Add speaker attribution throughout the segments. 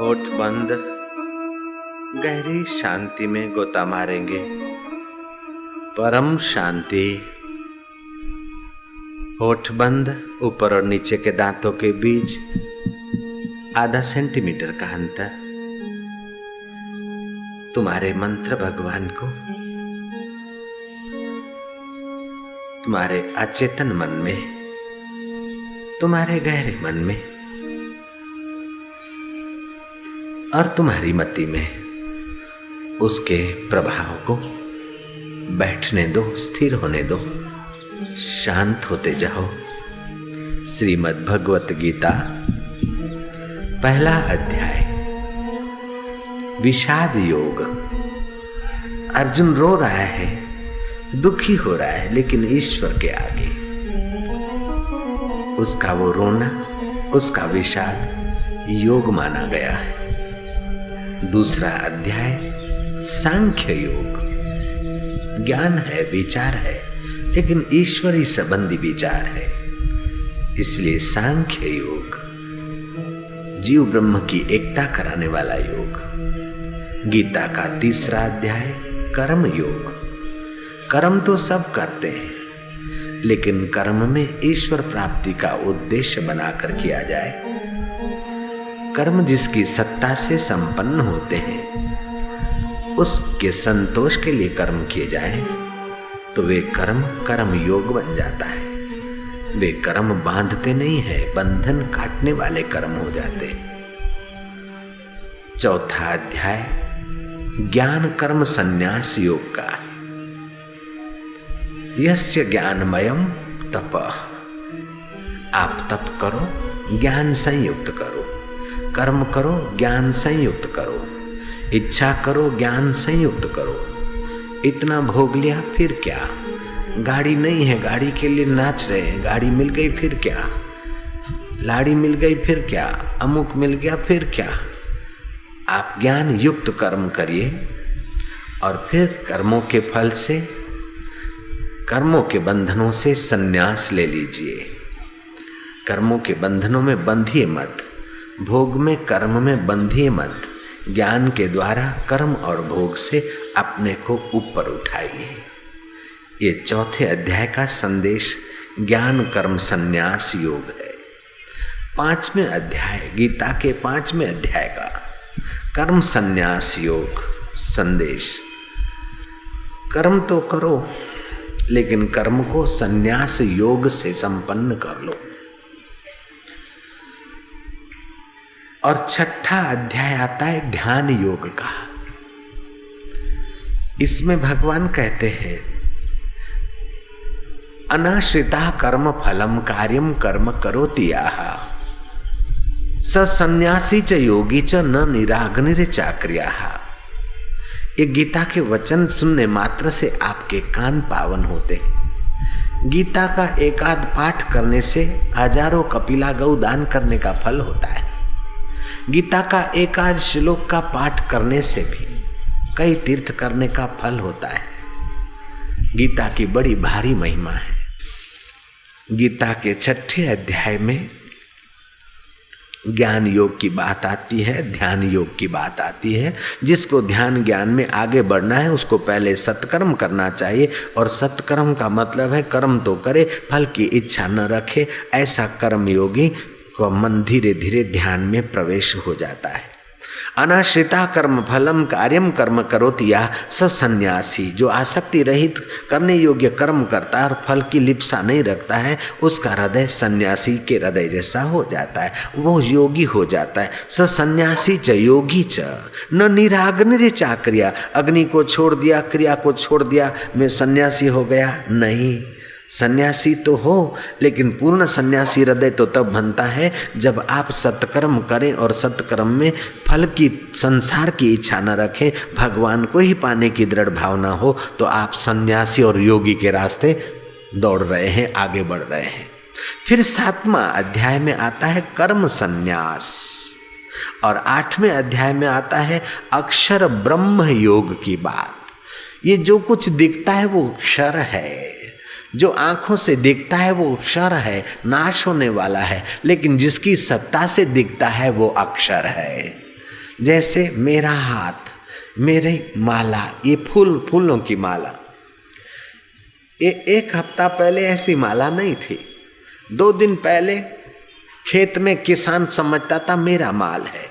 Speaker 1: होठ बंद, गहरी शांति में गोता मारेंगे। परम शांति। होठ बंद, ऊपर और नीचे के दांतों के बीच आधा सेंटीमीटर का अंतर। तुम्हारे मंत्र भगवान को तुम्हारे अचेतन मन में, तुम्हारे गहरे मन में और तुम्हारी मति में उसके प्रभाव को बैठने दो, स्थिर होने दो, शांत होते जाओ। श्रीमद् भगवत गीता पहला अध्याय, विषाद योग। अर्जुन रो रहा है, दुखी हो रहा है, लेकिन ईश्वर के आगे उसका वो रोना, उसका विषाद योग माना गया है। दूसरा अध्याय सांख्य योग। ज्ञान है, विचार है, लेकिन ईश्वरी संबंधी विचार है, इसलिए सांख्य योग जीव ब्रह्म की एकता कराने वाला योग। गीता का तीसरा अध्याय कर्म योग। कर्म तो सब करते हैं, लेकिन कर्म में ईश्वर प्राप्ति का उद्देश्य बनाकर किया जाए। कर्म जिसकी सत्ता से संपन्न होते हैं, उसके संतोष के लिए कर्म किए जाएं, तो वे कर्म कर्म योग बन जाता है। वे कर्म बांधते नहीं है, बंधन काटने वाले कर्म हो जाते हैं। चौथा अध्याय ज्ञान कर्म संन्यास योग का। यस्य ज्ञानमयम तपः। आप तप करो, ज्ञान संयुक्त करो, कर्म करो, ज्ञान संयुक्त करो, इच्छा करो, ज्ञान संयुक्त करो। इतना भोग लिया, फिर क्या? गाड़ी नहीं है, गाड़ी के लिए नाच रहे हैं, गाड़ी मिल गई फिर क्या? लाड़ी मिल गई फिर क्या? अमुक मिल गया फिर क्या? आप ज्ञान युक्त कर्म करिए और फिर कर्मों के फल से, कर्मों के बंधनों से संन्यास ले लीजिए। कर्मों के बंधनों में बंधिए मत, भोग में कर्म में बंधिए मत। ज्ञान के द्वारा कर्म और भोग से अपने को ऊपर उठाइए। ये चौथे अध्याय का संदेश ज्ञान कर्म संन्यास योग है। पांचवें अध्याय, गीता के पांचवें अध्याय का कर्म संन्यास योग संदेश। कर्म तो करो, लेकिन कर्म को संन्यास योग से संपन्न कर लो। और छठा अध्याय आता है ध्यान योग का। इसमें भगवान कहते हैं, अनाश्रिता कर्म फलम कार्यम कर्म करोति याः स संन्यासी च योगी च न निराग्निर चाक्रियाः। ये गीता के वचन सुनने मात्र से आपके कान पावन होते हैं। गीता का एकाध पाठ करने से हजारों कपिला गौ दान करने का फल होता है। गीता का एकाध श्लोक का पाठ करने से भी कई तीर्थ करने का फल होता है। गीता की बड़ी भारी महिमा है। गीता के छठे अध्याय में ज्ञान योग की बात आती है, ध्यान योग की बात आती है। जिसको ध्यान ज्ञान में आगे बढ़ना है, उसको पहले सत्कर्म करना चाहिए। और सत्कर्म का मतलब है कर्म तो करे, फल की इच्छा न रखे। ऐसा कर्म योगी को मन धीरे धीरे ध्यान में प्रवेश हो जाता है। अनाश्रिता कर्म फलम कार्यम कर्म करोति याः स संन्यासी। जो आसक्ति रहित करने योग्य कर्म करता है और फल की लिप्सा नहीं रखता है, उसका हृदय सन्यासी के हृदय जैसा हो जाता है, वो योगी हो जाता है। स सन्यासी च योगी च न निराग्निर चाक्रिया। अग्नि को छोड़ दिया, क्रिया को छोड़ दिया, मैं सन्यासी हो गया? नहीं, सन्यासी तो हो, लेकिन पूर्ण सन्यासी हृदय तो तब बनता है जब आप सत्कर्म करें और सत्कर्म में फल की, संसार की इच्छा न रखें, भगवान को ही पाने की दृढ़ भावना हो, तो आप सन्यासी और योगी के रास्ते दौड़ रहे हैं, आगे बढ़ रहे हैं। फिर सातवां अध्याय में आता है कर्म संन्यास और आठवें अध्याय में आता है अक्षर ब्रह्म योग की बात। ये जो कुछ दिखता है वो अक्षर है, जो आंखों से दिखता है वो अक्षर है, नाश होने वाला है, लेकिन जिसकी सत्ता से दिखता है वो अक्षर है। जैसे मेरा हाथ, मेरी माला, ये फूलों की माला, ये 1 हफ्ता पहले ऐसी माला नहीं थी। 2 दिन पहले खेत में किसान समझता था मेरा माल है,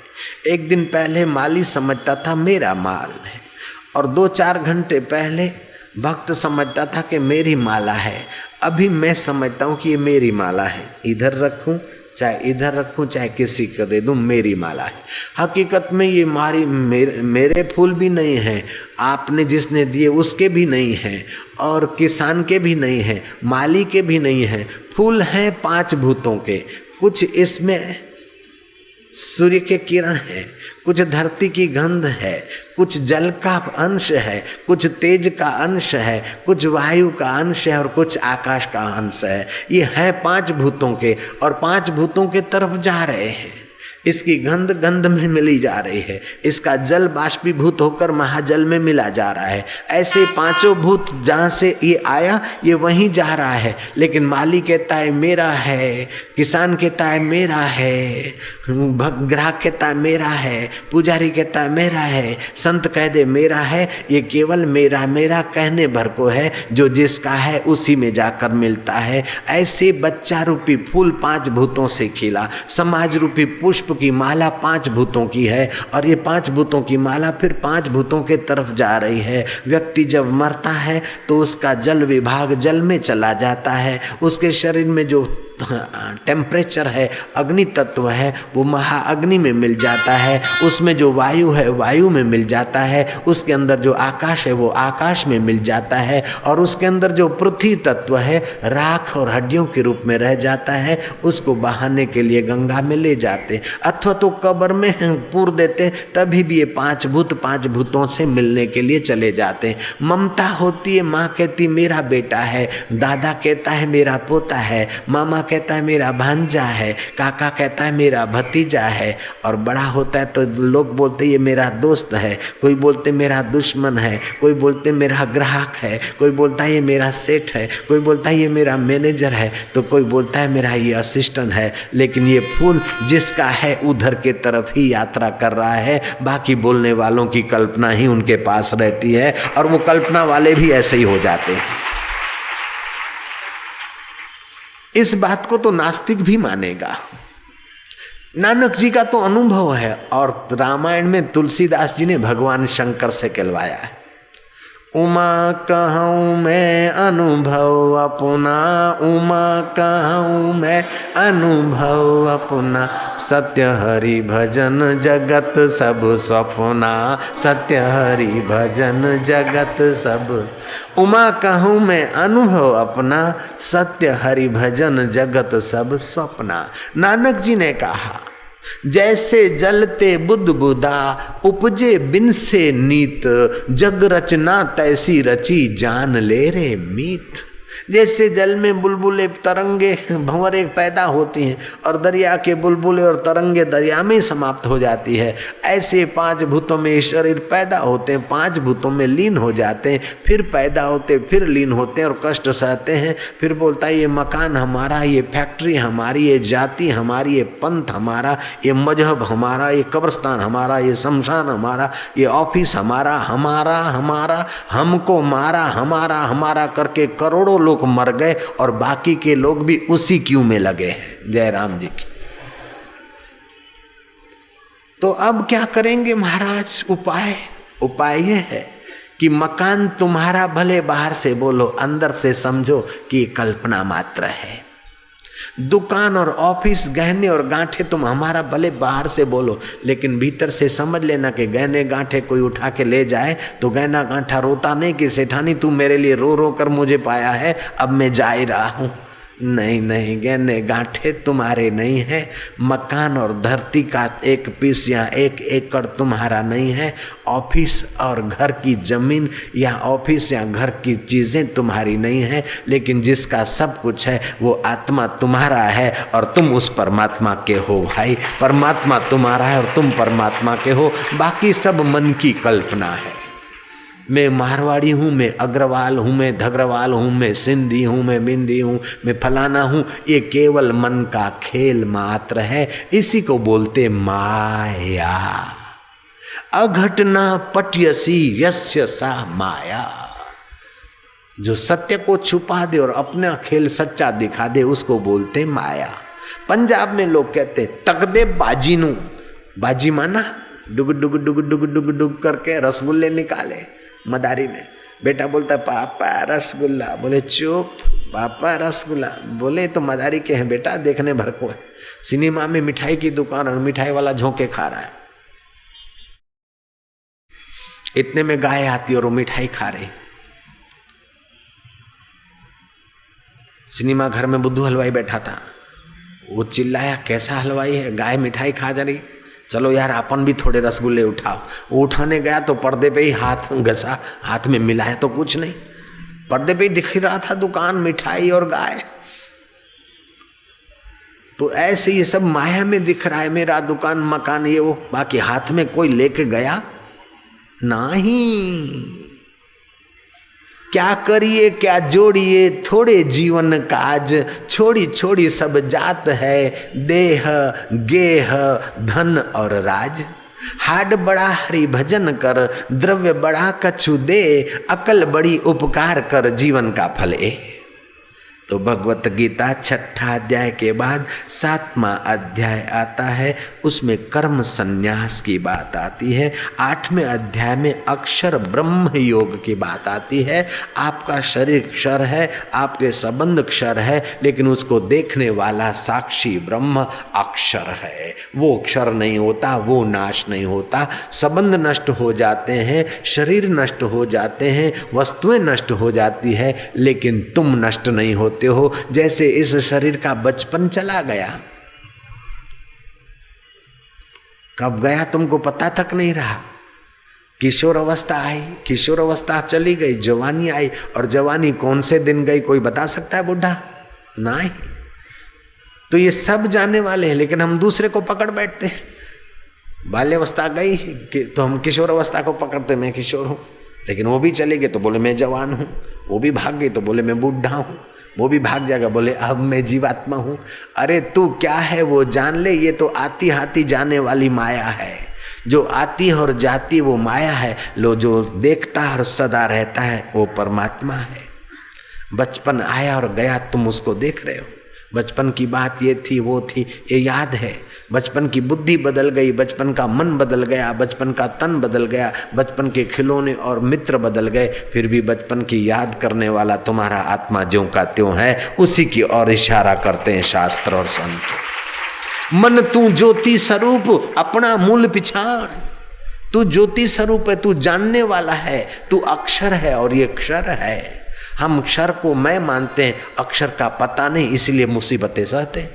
Speaker 1: 1 दिन पहले माली समझता था मेरा माल है, और 2-4 घंटे पहले भक्त समझता था कि मेरी माला है। अभी मैं समझता हूँ कि ये मेरी माला है, इधर रखूं चाहे इधर रखूं चाहे किसी को दे दूं, मेरी माला है। हकीकत में ये मेरे फूल भी नहीं हैं, आपने जिसने दिए उसके भी नहीं हैं, और किसान के भी नहीं हैं, माली के भी नहीं हैं। फूल हैं 5 भूतों के। कुछ इसमें सूर्य के किरण है, कुछ धरती की गंध है, कुछ जल का अंश है, कुछ तेज का अंश है, कुछ वायु का अंश है और कुछ आकाश का अंश है। ये है 5 भूतों के, और 5 भूतों के तरफ जा रहे हैं। इसकी गंध में मिली जा रही है, इसका जल बाष्पीभूत होकर महाजल में मिला जा रहा है। ऐसे 5 भूत जहाँ से ये आया ये वहीं जा रहा है। लेकिन माली कहता है मेरा है, किसान कहता है मेरा है, ग्राहक कहता है मेरा है, पुजारी कहता है मेरा है, संत कह दे मेरा है। ये केवल मेरा मेरा कहने भर को है, जो जिसका है उसी में जाकर मिलता है। ऐसे बच्चा रूपी फूल 5 भूतों से खिला, समाज रूपी पुष्प की माला 5 भूतों की है, और ये 5 भूतों की माला फिर 5 भूतों के तरफ जा रही है। व्यक्ति जब मरता है तो उसका जल विभाग जल में चला जाता है, उसके शरीर में जो टेम्परेचर है, अग्नि तत्व है, वो महाअग्नि में मिल जाता है, उसमें जो वायु है वायु में मिल जाता है, उसके अंदर जो आकाश है वो आकाश में मिल जाता है, और उसके अंदर जो पृथ्वी तत्व है राख और हड्डियों के रूप में रह जाता है। उसको बहाने के लिए गंगा में ले जाते, अथवा तो कब्र में पूर देते, तभी भी ये 5 भूत 5 भूतों से मिलने के लिए चले जाते। ममता होती है, माँ कहती मेरा बेटा है, दादा कहता है मेरा पोता है, मामा कहता है मेरा भांजा है, काका कहता है मेरा भतीजा है, और बड़ा होता है तो लोग बोलते ये मेरा दोस्त है, कोई बोलते मेरा दुश्मन है, कोई बोलते मेरा ग्राहक है, कोई बोलता है ये मेरा सेठ है, कोई बोलता है ये मेरा मैनेजर है, तो कोई बोलता है मेरा ये असिस्टेंट है। लेकिन ये फूल जिसका है उधर के तरफ ही यात्रा कर रहा है। बाकी बोलने वालों की कल्पना ही उनके पास रहती है, और वो कल्पना वाले भी ऐसे ही हो जाते हैं। इस बात को तो नास्तिक भी मानेगा। नानक जी का तो अनुभव है, और रामायण में तुलसीदास जी ने भगवान शंकर से कहलवाया है, उमा कहूँ मैं अनुभव अपना, उमा कहूँ मैं अनुभव अपना, सत्य हरि भजन जगत सब स्वप्ना, सत्य हरि भजन जगत सब। उमा कहूँ मैं अनुभव अपना, सत्य हरि भजन जगत सब स्वप्ना। नानक जी ने कहा जैसे जलते बुदबुदा, उपजे बिन से नीत, जग रचना तैसी रची, जान ले रे मीत। जैसे जल में बुलबुले तरंगे भंवरे पैदा होती हैं, और दरिया के बुलबुले और तरंगे दरिया में समाप्त हो जाती है, ऐसे 5 भूतों में शरीर पैदा होते हैं, 5 भूतों में लीन हो जाते हैं, फिर पैदा होते फिर लीन होते हैं और कष्ट सहते हैं। फिर बोलता है ये मकान हमारा, ये फैक्ट्री हमारी, ये जाति हमारी, ये पंथ हमारा, ये मजहब हमारा, ये कब्रस्तान हमारा, ये शमशान हमारा, ये ऑफिस हमारा, हमारा हमारा, हमको मारा, हमारा हमारा करके करोड़ों लोग मर गए, और बाकी के लोग भी उसी क्यू में लगे हैं। जय राम जी की। तो अब क्या करेंगे महाराज? उपाय ये है कि मकान तुम्हारा भले बाहर से बोलो, अंदर से समझो कि ये कल्पना मात्र है। दुकान और ऑफिस, गहने और गांठे तुम हमारा भले बाहर से बोलो, लेकिन भीतर से समझ लेना कि गहने गांठे कोई उठा के ले जाए तो गहना गांठा रोता नहीं कि सेठानी तू मेरे लिए रो रो कर मुझे पाया है, अब मैं जा ही रहा हूं। नहीं नहीं, गहने गांठे तुम्हारे नहीं है, मकान और धरती का 1 पीस या 1 एकड़ तुम्हारा नहीं है, ऑफिस और घर की जमीन या ऑफिस या घर की चीजें तुम्हारी नहीं है, लेकिन जिसका सब कुछ है वो आत्मा तुम्हारा है, और तुम उस परमात्मा के हो भाई। परमात्मा तुम्हारा है और तुम परमात्मा के हो, बाकी सब मन की कल्पना है। मैं मारवाड़ी हूँ, मैं अग्रवाल हूँ, मैं धग्रवाल हूँ, मैं सिंधी हूँ, मैं बिंदी हूँ, मैं फलाना हूँ, ये केवल मन का खेल मात्र है। इसी को बोलते माया। अघटना पट्यसी यस्य सा माया। जो सत्य को छुपा दे और अपना खेल सच्चा दिखा दे उसको बोलते माया। पंजाब में लोग कहते तक दे बाजी नू, बाजी माना डुग डुग डुग डुग डुग डुग करके रसगुल्ले निकाले मदारी में। बेटा बोलता पापा रसगुल्ला, बोले चुप पापा रसगुल्ला, बोले तो मदारी के हैं बेटा, देखने भर को है। सिनेमा में मिठाई की दुकान और मिठाई वाला झोंके खा रहा है, इतने में गाय आती और वो मिठाई खा रही। सिनेमा घर में बुद्धू हलवाई बैठा था, वो चिल्लाया कैसा हलवाई है, गाय मिठाई खा जा रही, चलो यार अपन भी थोड़े रसगुल्ले उठाओ। वो उठाने गया तो पर्दे पे ही हाथ घसा, हाथ में मिला है तो कुछ नहीं, पर्दे पे ही दिख रहा था दुकान, मिठाई और गाय। तो ऐसे ये सब माया में दिख रहा है, मेरा दुकान मकान ये वो, बाकी हाथ में कोई लेके गया नहीं। क्या करिए क्या जोड़िए थोड़े जीवन काज, छोड़ी छोड़ी सब जात है, देह गेह धन और राज। हाड बड़ा हरि भजन कर, द्रव्य बड़ा कछु दे, अकल बड़ी उपकार कर, जीवन का फल ए। तो भगवत गीता 6ठा अध्याय के बाद 7वां अध्याय आता है, उसमें कर्म संन्यास की बात आती है। 8वें अध्याय में अक्षर ब्रह्म योग की बात आती है। आपका शरीर क्षर है, आपके संबंध क्षर है, लेकिन उसको देखने वाला साक्षी ब्रह्म अक्षर है। वो क्षर नहीं होता, वो नाश नहीं होता। संबंध नष्ट हो जाते हैं, शरीर नष्ट हो जाते हैं, वस्तुएं नष्ट हो जाती है, लेकिन तुम नष्ट नहीं होते हो। जैसे इस शरीर का बचपन चला गया, कब गया तुमको पता तक नहीं रहा। किशोर अवस्था आई, किशोर अवस्था चली गई, जवानी आई, और जवानी कौन से दिन गई कोई बता सकता है बुढ़ा? नहीं। तो ये सब जाने वाले हैं, लेकिन हम दूसरे को पकड़ बैठते हैं। बाल्यावस्था गई तो हम किशोर अवस्था को पकड़ते, मैं किशोर हूं, लेकिन वो भी चले गए तो बोले मैं जवान हूं, वो भी भाग गई तो बोले मैं बूढ़ा हूं, वो भी भाग जाएगा बोले अब मैं जीवात्मा हूं। अरे तू क्या है वो जान ले, ये तो आती हाथी जाने वाली माया है। जो आती और जाती वो माया है, लो जो देखता और सदा रहता है वो परमात्मा है। बचपन आया और गया, तुम उसको देख रहे हो। बचपन की बात ये थी वो थी, ये याद है। बचपन की बुद्धि बदल गई, बचपन का मन बदल गया, बचपन का तन बदल गया, बचपन के खिलौने और मित्र बदल गए, फिर भी बचपन की याद करने वाला तुम्हारा आत्मा ज्यों का त्यों है। उसी की ओर इशारा करते हैं शास्त्र और संत। मन तू ज्योति स्वरूप अपना मूल पिछाड़, तू ज्योति स्वरूप है, तू जानने वाला है, तू अक्षर है और ये क्षर है। हम अक्षर को मैं मानते हैं, अक्षर का पता नहीं, इसलिए मुसीबतें सहते।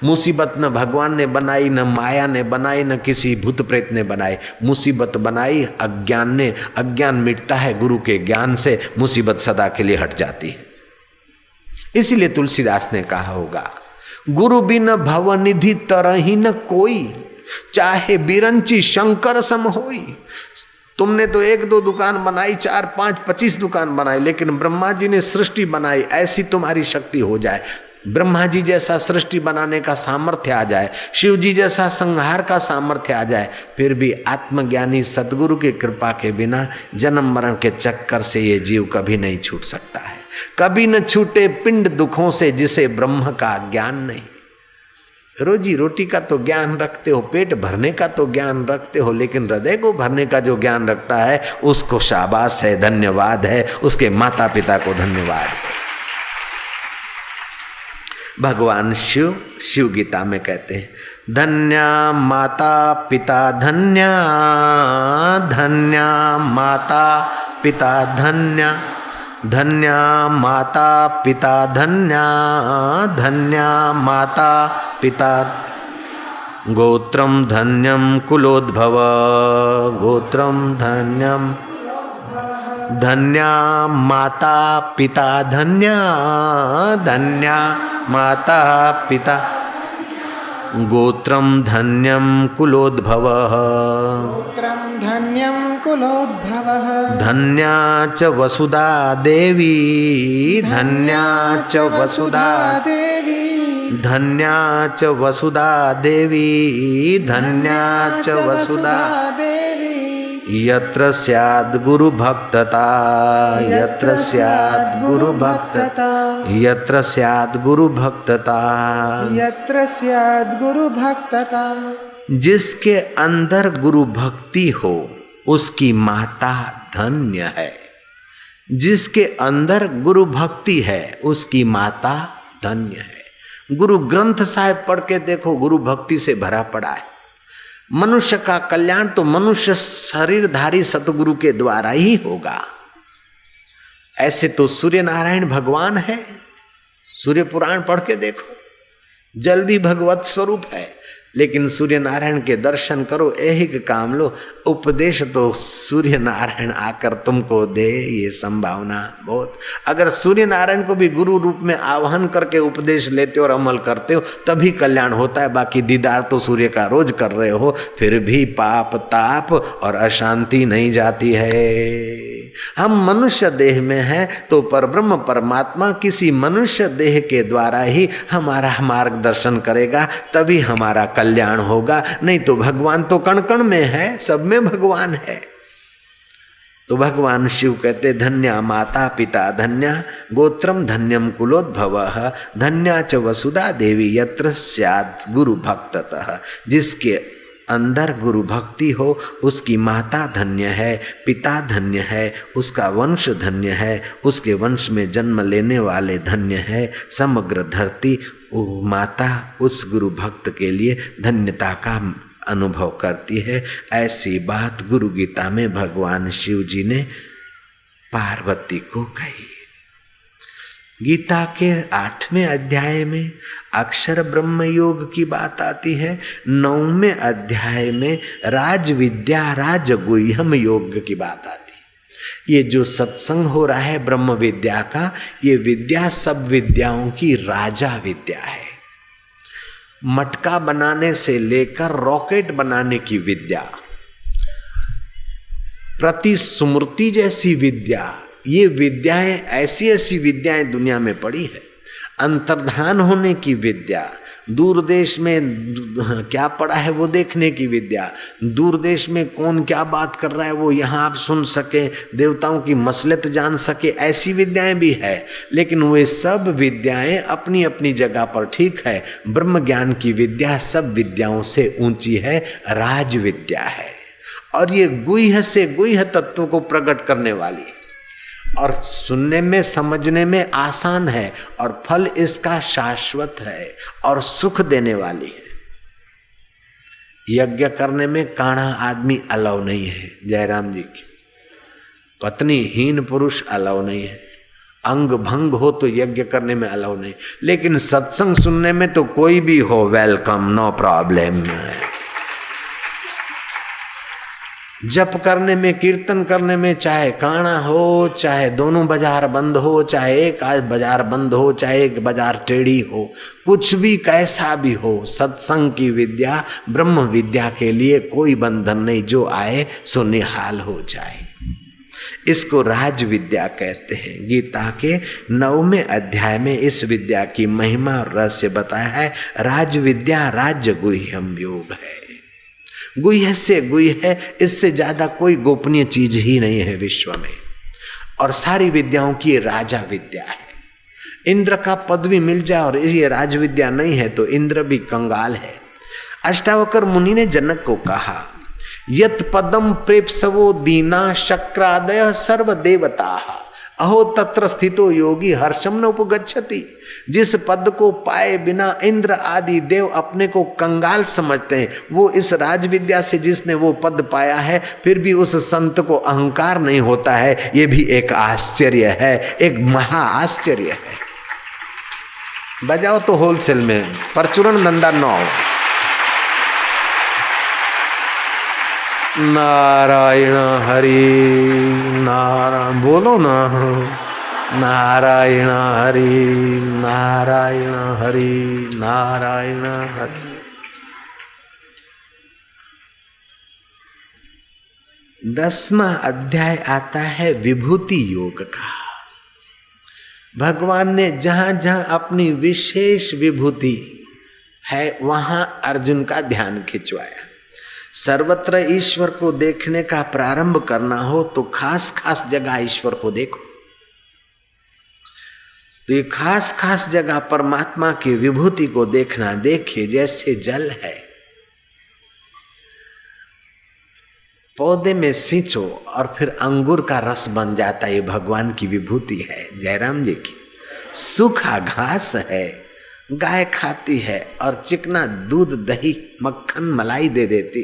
Speaker 1: मुसीबत न भगवान ने बनाई, न माया ने बनाई, न किसी भूत प्रेत ने बनाई। मुसीबत बनाई अज्ञान ने। अज्ञान मिटता है गुरु के ज्ञान से, मुसीबत सदा के लिए हट जाती है। इसीलिए तुलसीदास ने कहा होगा, गुरु बिन भवनिधि तरही न कोई, चाहे बिरंची शंकर सम होई। तुमने तो 1-2 दुकान बनाई, 4-5, 25 दुकान बनाई, लेकिन ब्रह्मा जी ने सृष्टि बनाई, ऐसी तुम्हारी शक्ति हो जाए, ब्रह्मा जी जैसा सृष्टि बनाने का सामर्थ्य आ जाए, शिव जी जैसा संहार का सामर्थ्य आ जाए, फिर भी आत्मज्ञानी सद्गुरु की कृपा के बिना जन्म मरण के चक्कर से ये जीव कभी नहीं छूट सकता है। कभी न छूटे पिंड दुखों से जिसे ब्रह्म का ज्ञान नहीं। रोजी रोटी का तो ज्ञान रखते हो, पेट भरने का तो ज्ञान रखते हो, लेकिन हृदय को भरने का जो ज्ञान रखता है उसको शाबाश है, धन्यवाद है, उसके माता पिता को धन्यवाद है। भगवान शिव गीता में कहते हैं, धन्या माता पिता धन्या, धन्या माता पिता धन्या, धन्या माता पिता धन्या, धन्या माता पिता, गोत्रम धन्यम कुलोद्भव, गोत्रम धन्यम, धन्या माता पिता धन्या, धन्या माता पिता, गोत्रम धन्यम कुलोद्भव,
Speaker 2: गोत्रम धन्यम कुलोद्भवः,
Speaker 1: धन्या च वसुधा देवी, धन्या च वसुधा
Speaker 2: देवी,
Speaker 1: धन्या च वसुधा देवी, धन्या च वसुधा
Speaker 2: देवी।
Speaker 1: यत्र स्याद् गुरु भक्तता, यत्र स्याद् गुरु भक्तता, यत्र स्याद् गुरु भक्तता,
Speaker 2: यत्र स्याद् गुरु भक्तता।
Speaker 1: जिसके अंदर गुरु भक्ति हो उसकी माता धन्य है। जिसके अंदर गुरु भक्ति है उसकी माता धन्य है। गुरु ग्रंथ साहिब पढ़ के देखो, गुरु भक्ति से भरा पड़ा है। मनुष्य का कल्याण तो मनुष्य शरीरधारी सतगुरु के द्वारा ही होगा। ऐसे तो सूर्य नारायण भगवान है, सूर्य पुराण पढ़ के देखो, जल भी भगवत स्वरूप है। लेकिन सूर्य नारायण के दर्शन करो, यही काम लो, उपदेश तो सूर्य नारायण आकर तुमको दे, ये संभावना बहुत। अगर सूर्य नारायण को भी गुरु रूप में आह्वान करके उपदेश लेते हो और अमल करते हो तभी कल्याण होता है। बाकी दीदार तो सूर्य का रोज कर रहे हो, फिर भी पाप ताप और अशांति नहीं जाती है। हम मनुष्य देह में हैं तो परब्रह्म परमात्मा किसी मनुष्य देह के द्वारा ही हमारा मार्गदर्शन करेगा, तभी हमारा कल्याण होगा। नहीं तो भगवान तो कण कण में है, सब में भगवान है। तो भगवान शिव कहते धन्या माता पिता धन्या गोत्रम धन्यम कुलोद्भवः धन्या च वसुधा देवी यत्र स्यात् गुरु भक्ततः। जिसके अंदर गुरु भक्ति हो उसकी माता धन्य है, पिता धन्य है, उसका वंश धन्य है, उसके वंश में जन्म लेने वाले धन्य है। समग्र धरती माता उस गुरु भक्त के लिए धन्यता का अनुभव करती है। ऐसी बात गुरु गीता में भगवान शिव जी ने पार्वती को कही। गीता के 8वें अध्याय में अक्षर ब्रह्म योग की बात आती है। 9वें अध्याय में राज विद्या राजगुह्यम योग की बात आती है। ये जो सत्संग हो रहा है ब्रह्म विद्या का, ये विद्या सब विद्याओं की राजा विद्या है। मटका बनाने से लेकर रॉकेट बनाने की विद्या, प्रतिस्मृति जैसी विद्या, ये विद्याएं ऐसी ऐसी विद्याएं दुनिया में पड़ी है। अंतर्धान होने की विद्या, दूर देश में क्या पड़ा है वो देखने की विद्या, दूर देश में कौन क्या बात कर रहा है वो यहाँ आप सुन सके, देवताओं की मसलत जान सके, ऐसी विद्याएं भी है। लेकिन वे सब विद्याएं अपनी अपनी जगह पर ठीक है। ब्रह्म ज्ञान की विद्या सब विद्याओं से ऊंची है, राज विद्या है। और ये गुह्य से गुह्य तत्व को प्रकट करने वाली है और सुनने में समझने में आसान है और फल इसका शाश्वत है और सुख देने वाली है। यज्ञ करने में काढ़ा आदमी अलाउ नहीं है, जयराम जी की पत्नी हीन पुरुष अलाउ नहीं है, अंग भंग हो तो यज्ञ करने में अलाउ नहीं। लेकिन सत्संग सुनने में तो कोई भी हो वेलकम, नो प्रॉब्लम। जप करने में, कीर्तन करने में, चाहे काना हो, चाहे दोनों बाजार बंद हो, चाहे एक आज बाजार बंद हो, चाहे एक बाजार टेढ़ी हो, कुछ भी कैसा भी हो, सत्संग की विद्या ब्रह्म विद्या के लिए कोई बंधन नहीं, जो आए सो निहाल हो जाए। इसको राज विद्या कहते हैं। गीता के 9वें अध्याय में इस विद्या की महिमा और रहस्य बताया है। राज विद्या राज्य गुह्यम योग है। गुह्य से गुह्य है, इससे ज्यादा कोई गोपनीय चीज ही नहीं है विश्व में। और सारी विद्याओं की राजा विद्या है। इंद्र का पदवी मिल जाए और ये राज विद्या नहीं है तो इंद्र भी कंगाल है। अष्टावकर मुनि ने जनक को कहा, यत पदम प्रेप्सवो दीना शक्रादय सर्व देवता अहो तत्र स्थितो योगी हर्षम न उपगच्छति। जिस पद को पाए बिना इंद्र आदि देव अपने को कंगाल समझते हैं, वो इस राज विद्या से जिसने वो पद पाया है फिर भी उस संत को अहंकार नहीं होता है। ये भी एक आश्चर्य है, एक महा आश्चर्य है। बजाओ तो होलसेल में परचूरण नंदा 9। नारायण हरि नारायण, बोलो ना, नारायण हरि नारायण हरि नारायण हरि। 10वां अध्याय आता है विभूति योग का। भगवान ने जहां जहां अपनी विशेष विभूति है वहां अर्जुन का ध्यान खिंचवाया। सर्वत्र ईश्वर को देखने का प्रारंभ करना हो तो खास खास जगह ईश्वर को देखो। तो ये खास खास जगह परमात्मा की विभूति को देखना। देखिए जैसे जल है, पौधे में सींचो और फिर अंगूर का रस बन जाता है, ये भगवान की विभूति है जयराम जी की। सूखा घास है, गाय खाती है और चिकना दूध दही मक्खन मलाई दे देती।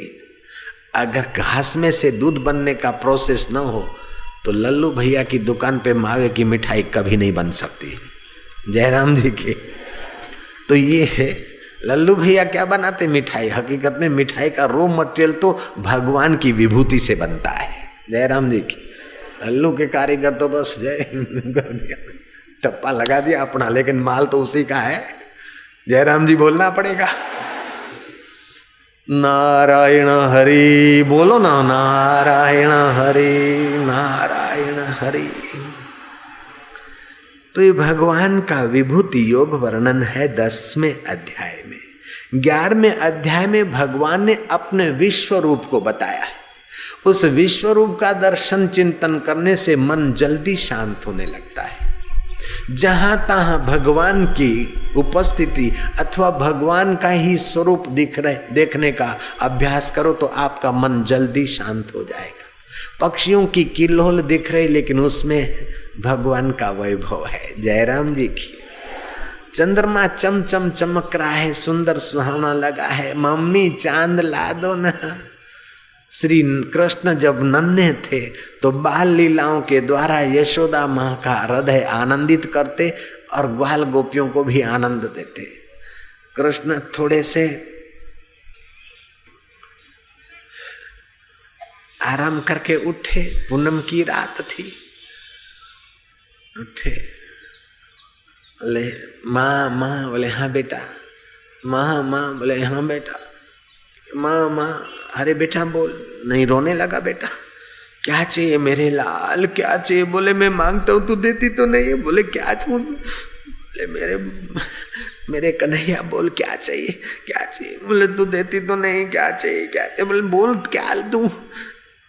Speaker 1: अगर घास में से दूध बनने का प्रोसेस न हो तो लल्लू भैया की दुकान पे मावे की मिठाई कभी नहीं बन सकती जयराम जी की। तो ये है लल्लू भैया क्या बनाते मिठाई, हकीकत में मिठाई का रॉ मटेरियल तो भगवान की विभूति से बनता है जयराम जी की। लल्लू के कारीगर तो बस जय कर दिया, टप्पा लगा दिया अपना, लेकिन माल तो उसी का है। जयराम जी बोलना पड़ेगा। नारायण हरि बोलो ना, नारायण हरि नारायण हरि। तो ये भगवान का विभूति योग वर्णन है 10वें अध्याय में। 11वें अध्याय में भगवान ने अपने विश्व रूप को बताया है। उस विश्व रूप का दर्शन चिंतन करने से मन जल्दी शांत होने लगता है। जहां तहां भगवान की उपस्थिति अथवा भगवान का ही स्वरूप देखने का अभ्यास करो तो आपका मन जल्दी शांत हो जाएगा। पक्षियों की किल्लोल दिख रही लेकिन उसमें भगवान का वैभव है जयराम जी की। चंद्रमा चमचम चमक रहा है, सुंदर सुहावना लगा है। मम्मी चांद ला दो ना। श्री कृष्ण जब नन्हे थे तो बाल लीलाओं के द्वारा यशोदा माँ का हृदय आनंदित करते और ग्वाल गोपियों को भी आनंद देते। कृष्ण थोड़े से आराम करके उठे, पूनम की रात थी, उठे, बोले माँ माँ, बोले हाँ बेटा, माँ माँ, बोले हाँ बेटा, माँ माँ, अरे बेटा बोल, नहीं रोने लगा बेटा, क्या चाहिए मेरे लाल, क्या चाहिए? बोले मैं मांगता हूँ तू देती तो नहीं है। बोले क्या चाहिए? बोले मेरे कन्हैया बोल क्या चाहिए, क्या चाहिए? बोले तू देती तो नहीं, क्या चाहिए, क्या चाहिए? बोले बोल क्या तू?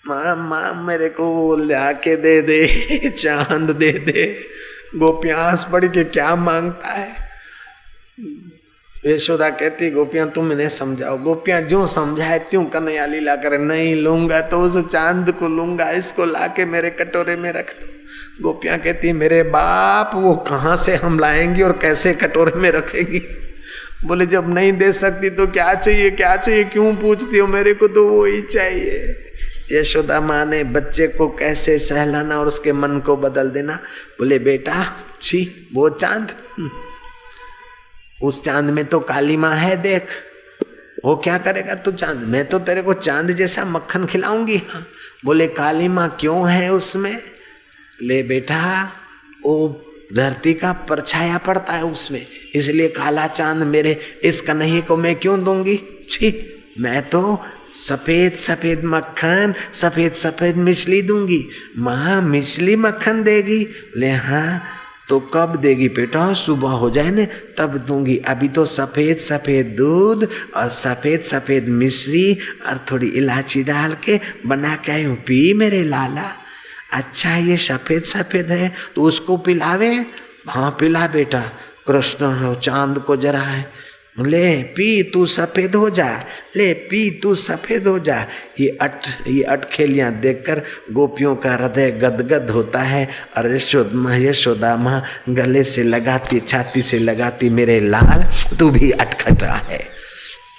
Speaker 1: माँ माँ मेरे को लाके दे दे, चांद दे दे। गोपियां हंस पड़ी कि क्या मांगता है। यशोदा कहती गोपियां तुम इन्हें समझाओ। गोपियां जो समझाए त्यों कन्हैया लीला करे। नहीं लूंगा तो उस चांद को लूंगा, इसको लाके मेरे कटोरे में रख दो। गोपियां कहती मेरे बाप वो कहाँ से हम लाएंगी और कैसे कटोरे में रखेगी? बोले जब नहीं दे सकती तो क्या चाहिए, क्या चाहिए क्यों पूछती हो? मेरे को तो वो ही चाहिए। यशोदा माँ ने बच्चे को कैसे सहलाना और उसके मन को बदल देना। बोले बेटा छी वो चांद, उस चांद में तो काली माँ है, देख वो क्या करेगा तू चांद, मैं तो तेरे को चांद जैसा मक्खन खिलाऊंगी। हाँ बोले काली माँ क्यों है उसमें? ले बेटा वो धरती का परछाया पड़ता है उसमें, इसलिए काला चांद मेरे इस कन्हैया को मैं क्यों दूंगी? छी मैं तो सफेद सफेद मक्खन, सफेद सफेद मिश्री दूंगी। माँ मिश्री मक्खन देगी? बोले हाँ तो कब देगी बेटा? सुबह हो जाए ना तब दूंगी, अभी तो सफेद सफेद दूध और सफेद सफेद मिश्री और थोड़ी इलायची डाल के बना के आई हूँ, पी मेरे लाला। अच्छा ये सफेद सफेद है तो उसको पिलावे? हाँ पिला बेटा। कृष्ण चांद को जरा है, ले पी तू सफेद हो जा, ले पी तू सफेद हो जा। ये अटखेलियां देखकर गोपियों का हृदय गदगद होता है और यशोदा माँ गले से लगाती, छाती से लगाती, मेरे लाल तू भी अटखट रहा है।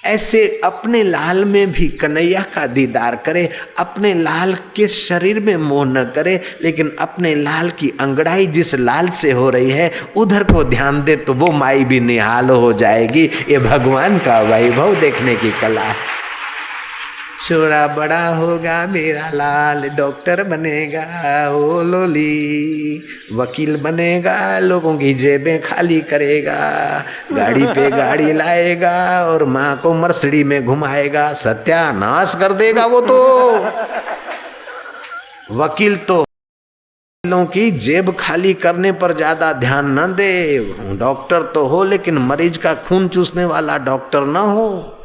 Speaker 1: ऐसे अपने लाल में भी कन्हैया का दीदार करे, अपने लाल के शरीर में मोह न करे, लेकिन अपने लाल की अंगड़ाई जिस लाल से हो रही है उधर को ध्यान दे तो वो माई भी निहाल हो जाएगी। ये भगवान का वैभव देखने की कला है। छोरा बड़ा होगा मेरा लाल, डॉक्टर बनेगा ओ लोली, वकील बनेगा लोगों की जेबें खाली करेगा, गाड़ी पे गाड़ी लाएगा और माँ को मर्सिडी में घुमाएगा। सत्यानाश कर देगा वो तो। वकील तो लोगों की जेब खाली करने पर ज्यादा ध्यान न दे। डॉक्टर तो हो लेकिन मरीज का खून चूसने वाला डॉक्टर न हो।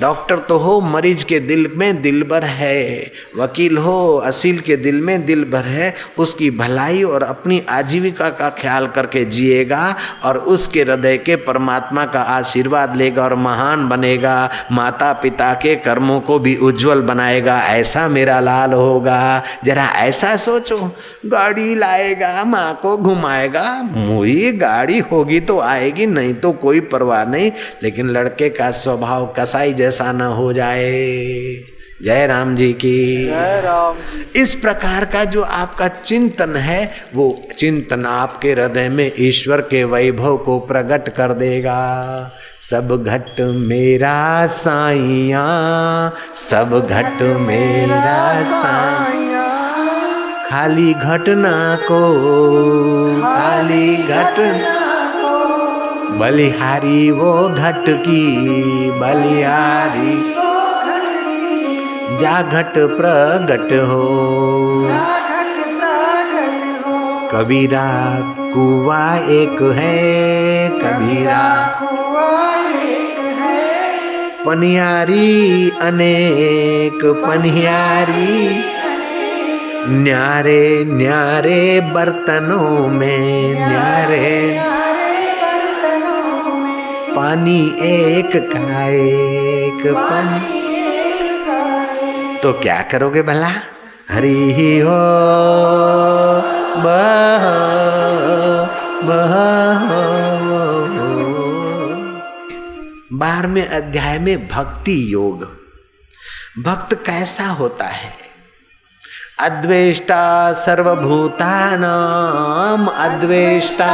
Speaker 1: डॉक्टर तो हो मरीज के दिल में दिलबर है, वकील हो असील के दिल में दिलबर है। उसकी भलाई और अपनी आजीविका का ख्याल करके जिएगा और उसके हृदय के परमात्मा का आशीर्वाद लेगा और महान बनेगा, माता पिता के कर्मों को भी उज्जवल बनाएगा। ऐसा मेरा लाल होगा। जरा ऐसा सोचो, गाड़ी लाएगा, माँ को घुमाएगा, मुई गाड़ी होगी तो आएगी, नहीं तो कोई परवाह नहीं, लेकिन लड़के का स्वभाव कसाई जैसा न हो जाए। जय राम जी की
Speaker 2: जय राम।
Speaker 1: इस प्रकार का जो आपका चिंतन है, वो चिंतन आपके हृदय में ईश्वर के वैभव को प्रकट कर देगा। सब घट मेरा साईया, सब घट मेरा साईया, खाली घटना को, खाली घटना को, बलिहारी वो घट की, बलिहारी जा घट प्रगट हो,
Speaker 2: जा घट प्रगट हो।
Speaker 1: कबीरा कुआ एक है, कबीरा
Speaker 2: कुआ एक है,
Speaker 1: पनियारी अनेक पनियारी, न्यारे न्यारे बर्तनों में, न्यारे
Speaker 2: बर्तनों में,
Speaker 1: पानी एक का एक पानी। तो क्या करोगे भला? हरि ही हो बह बह। 12वें अध्याय में भक्ति योग। भक्त कैसा होता है? अद्वेष्टा सर्वभूतानां, अद्वेष्टा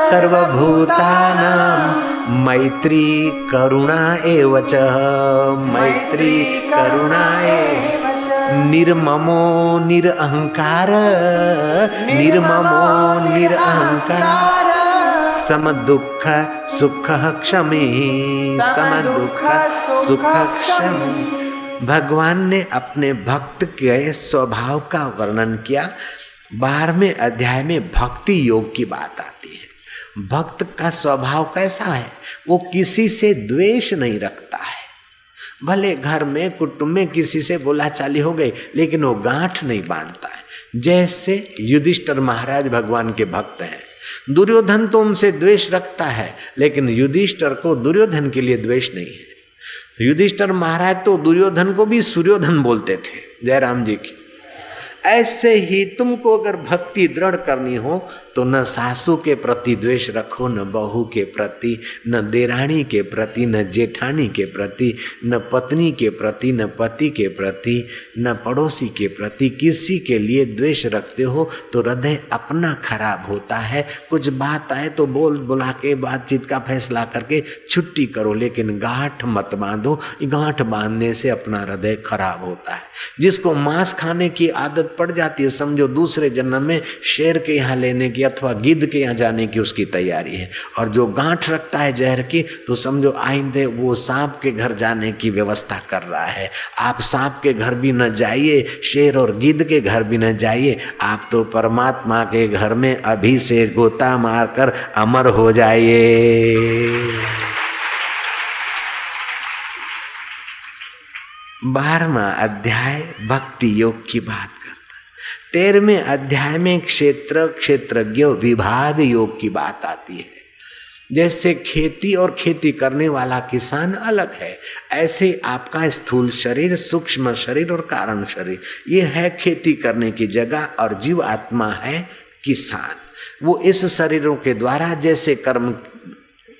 Speaker 1: सर्वभूतानां, मैत्री करुणा एव च, मैत्री करुणा एव च, निर्ममो निरअहंकार, निर्ममो निरअहंकार, समदुःख सुख क्षमी, समदुःख सुख क्षमी। भगवान ने अपने भक्त के स्वभाव का वर्णन किया। 12वें अध्याय में भक्ति योग की बात आती है। भक्त का स्वभाव कैसा है? वो किसी से द्वेष नहीं रखता है। भले घर में कुटुंब में किसी से बोलाचाली हो गई, लेकिन वो गांठ नहीं बांधता है। जैसे युधिष्ठिर महाराज भगवान के भक्त हैं। दुर्योधन तो उनसे द्वेष रखता है, लेकिन युधिष्ठिर को दुर्योधन के लिए द्वेष नहीं है। युधिष्ठिर महाराज तो दुर्योधन को भी सूर्योधन बोलते थे। जय राम जी की। ऐसे ही तुमको अगर भक्ति दृढ़ करनी हो तो न सासू के प्रति द्वेष रखो, न बहू के प्रति, न देरानी के प्रति, न जेठानी के प्रति, न पत्नी के प्रति, न पति के प्रति, न पड़ोसी के प्रति। किसी के लिए द्वेष रखते हो तो हृदय अपना खराब होता है। कुछ बात आए तो बुला के बातचीत का फैसला करके छुट्टी करो, लेकिन गांठ मत बांधो। गांठ बांधने से अपना हृदय खराब होता है। जिसको मांस खाने की आदत पड़ जाती है, समझो दूसरे जन्म में शेर के यहाँ लेने की अथवा गिद्ध के यहाँ जाने की उसकी तैयारी है। और जो गांठ रखता है जहर की, तो समझो आइंदे वो सांप के घर जाने की व्यवस्था कर रहा है। आप सांप के घर भी न जाइए, शेर और गिद्ध के घर भी न जाइए, आप तो परमात्मा के घर में अभी से गोता मारकर अमर हो जाइए। 12वां अध्याय भक्ति योग की बात करता है। 13वें अध्याय में क्षेत्र क्षेत्रज्ञ विभाग योग की बात आती है। जैसे खेती और खेती करने वाला किसान अलग है, ऐसे आपका स्थूल शरीर, सूक्ष्म शरीर और कारण शरीर, ये है खेती करने की जगह, और जीव आत्मा है किसान। वो इस शरीरों के द्वारा जैसे कर्म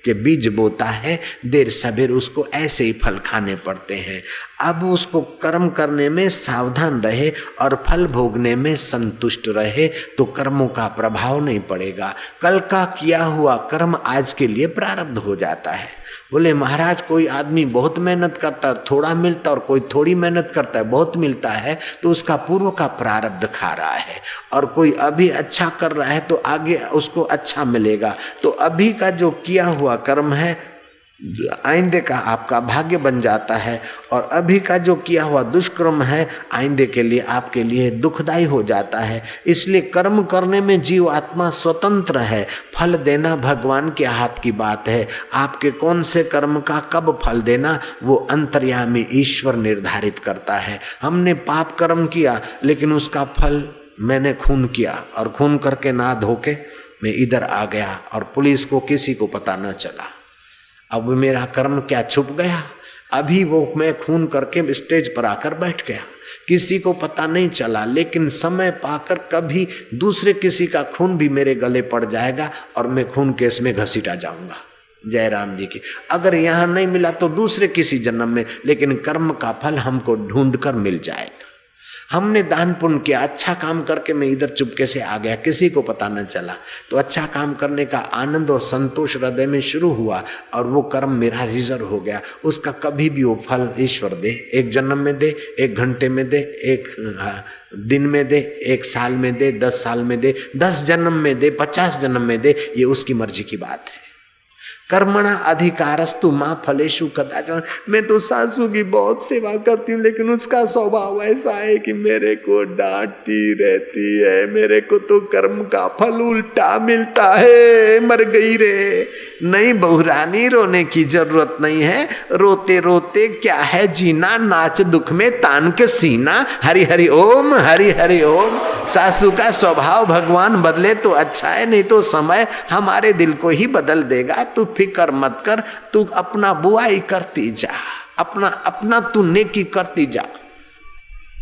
Speaker 1: के बीज बोता है, देर सबेर उसको ऐसे ही फल खाने पड़ते हैं। अब उसको कर्म करने में सावधान रहे और फल भोगने में संतुष्ट रहे तो कर्मों का प्रभाव नहीं पड़ेगा। कल का किया हुआ कर्म आज के लिए प्रारब्ध हो जाता है। बोले महाराज, कोई आदमी बहुत मेहनत करता है थोड़ा मिलता, और कोई थोड़ी मेहनत करता है बहुत मिलता है, तो उसका पूर्व का प्रारब्ध खा रहा है। और कोई अभी अच्छा कर रहा है तो आगे उसको अच्छा मिलेगा। तो अभी का जो किया हुआ कर्म है आइंदे का आपका भाग्य बन जाता है। और अभी का जो किया हुआ दुष्कर्म है आइंदे के लिए आपके लिए दुखदायी हो जाता है। इसलिए कर्म करने में जीव आत्मा स्वतंत्र है, फल देना भगवान के हाथ की बात है। आपके कौन से कर्म का कब फल देना वो अंतर्यामी ईश्वर निर्धारित करता है। हमने पाप कर्म किया लेकिन उसका फल, मैंने खून किया और खून करके ना धोके मैं इधर आ गया और पुलिस को किसी को पता न चला, अब मेरा कर्म क्या छुप गया? अभी वो मैं खून करके स्टेज पर आकर बैठ गया, किसी को पता नहीं चला, लेकिन समय पाकर कभी दूसरे किसी का खून भी मेरे गले पड़ जाएगा और मैं खून केस में घसीटा जाऊंगा। जय राम जी की। अगर यहाँ नहीं मिला तो दूसरे किसी जन्म में, लेकिन कर्म का फल हमको ढूंढ कर मिल जाएगा। हमने दान पुण्य किया, अच्छा काम करके मैं इधर चुपके से आ गया, किसी को पता न चला, तो अच्छा काम करने का आनंद और संतोष हृदय में शुरू हुआ और वो कर्म मेरा रिजर्व हो गया। उसका कभी भी वो फल ईश्वर दे, एक जन्म में दे, एक घंटे में दे, एक दिन में दे, एक साल में दे, 10 साल में दे, 10 जन्म में दे, 50 जन्म में दे, ये उसकी मर्जी की बात है। कर्मणा अधिकारस्तु मां फलेषु कदाचन। मैं तो सासू की बहुत सेवा करती हूँ लेकिन उसका स्वभाव ऐसा है कि मेरे को डांटती रहती है, मेरे को तो कर्म का फल उल्टा मिलता है। मर गई रे। नहीं बहुरानी, रोने की जरूरत नहीं है, रोते रोते क्या है जीना, नाच दुख में तान के सीना। हरि हरि ओम, हरि हरि ओम। सासू का स्वभाव भगवान बदले तो अच्छा है, नहीं तो समय हमारे दिल को ही बदल देगा। तू फिकर मत कर, तू अपना बुआई करती जा, अपना तू नेकी करती जा।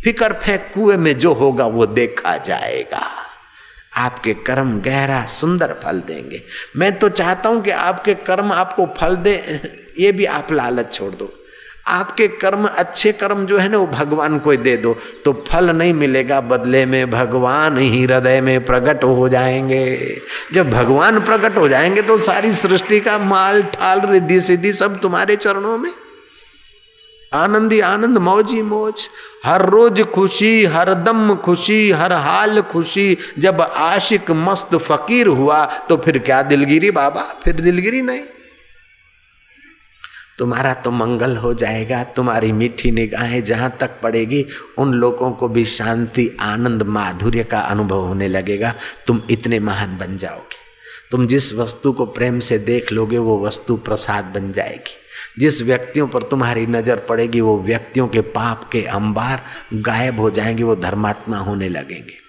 Speaker 1: फिकर फेंक कुएं में, जो होगा वो देखा जाएगा। आपके कर्म गहरा सुंदर फल देंगे। मैं तो चाहता हूं कि आपके कर्म आपको फल दे, ये भी आप लालच छोड़ दो। आपके कर्म, अच्छे कर्म जो है ना, वो भगवान को दे दो तो फल नहीं मिलेगा, बदले में भगवान ही हृदय में प्रकट हो जाएंगे। जब भगवान प्रकट हो जाएंगे तो सारी सृष्टि का माल ठाल रिद्धि सिद्धि सब तुम्हारे चरणों में। आनंदी आनंद, मौजी मौज, हर रोज खुशी, हर दम खुशी, हर हाल खुशी। जब आशिक मस्त फकीर हुआ तो फिर क्या दिलगिरी बाबा, फिर दिलगिरी नहीं। तुम्हारा तो मंगल हो जाएगा। तुम्हारी मीठी निगाहें जहां तक पड़ेगी उन लोगों को भी शांति, आनंद, माधुर्य का अनुभव होने लगेगा। तुम इतने महान बन जाओगे। तुम जिस वस्तु को प्रेम से देख लोगे वो वस्तु प्रसाद बन जाएगी। जिस व्यक्तियों पर तुम्हारी नजर पड़ेगी वो व्यक्तियों के पाप के अंबार गायब हो जाएंगे, वो धर्मात्मा होने लगेंगे।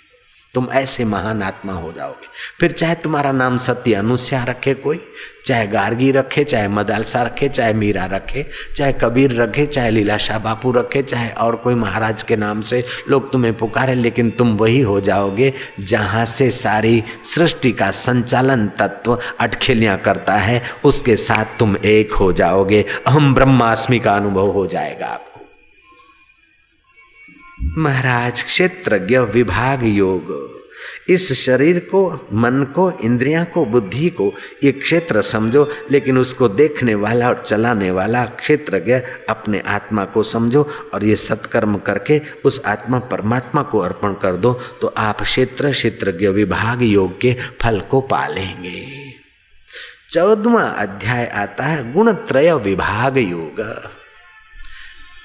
Speaker 1: तुम ऐसे महान आत्मा हो जाओगे। फिर चाहे तुम्हारा नाम सत्य अनुस्या रखे कोई, चाहे गार्गी रखे, चाहे मदालसा रखे, चाहे मीरा रखे, चाहे कबीर रखे, चाहे लीलाशाह बापू रखे, चाहे और कोई महाराज के नाम से लोग तुम्हें पुकारे, लेकिन तुम वही हो जाओगे जहां से सारी सृष्टि का संचालन तत्व अटखेलियां करता है। उसके साथ तुम एक हो जाओगे। अहम ब्रह्मास्मि का अनुभव हो जाएगा आपको। महाराज क्षेत्रज्ञ विभाग योग, इस शरीर को, मन को, इंद्रियां को, बुद्धि को ये क्षेत्र समझो, लेकिन उसको देखने वाला और चलाने वाला क्षेत्रज्ञ अपने आत्मा को समझो और ये सत्कर्म करके उस आत्मा परमात्मा को अर्पण कर दो तो आप क्षेत्रज्ञ विभाग योग के फल को पालेंगे। 14वां अध्याय आता है गुणत्रय विभाग योग।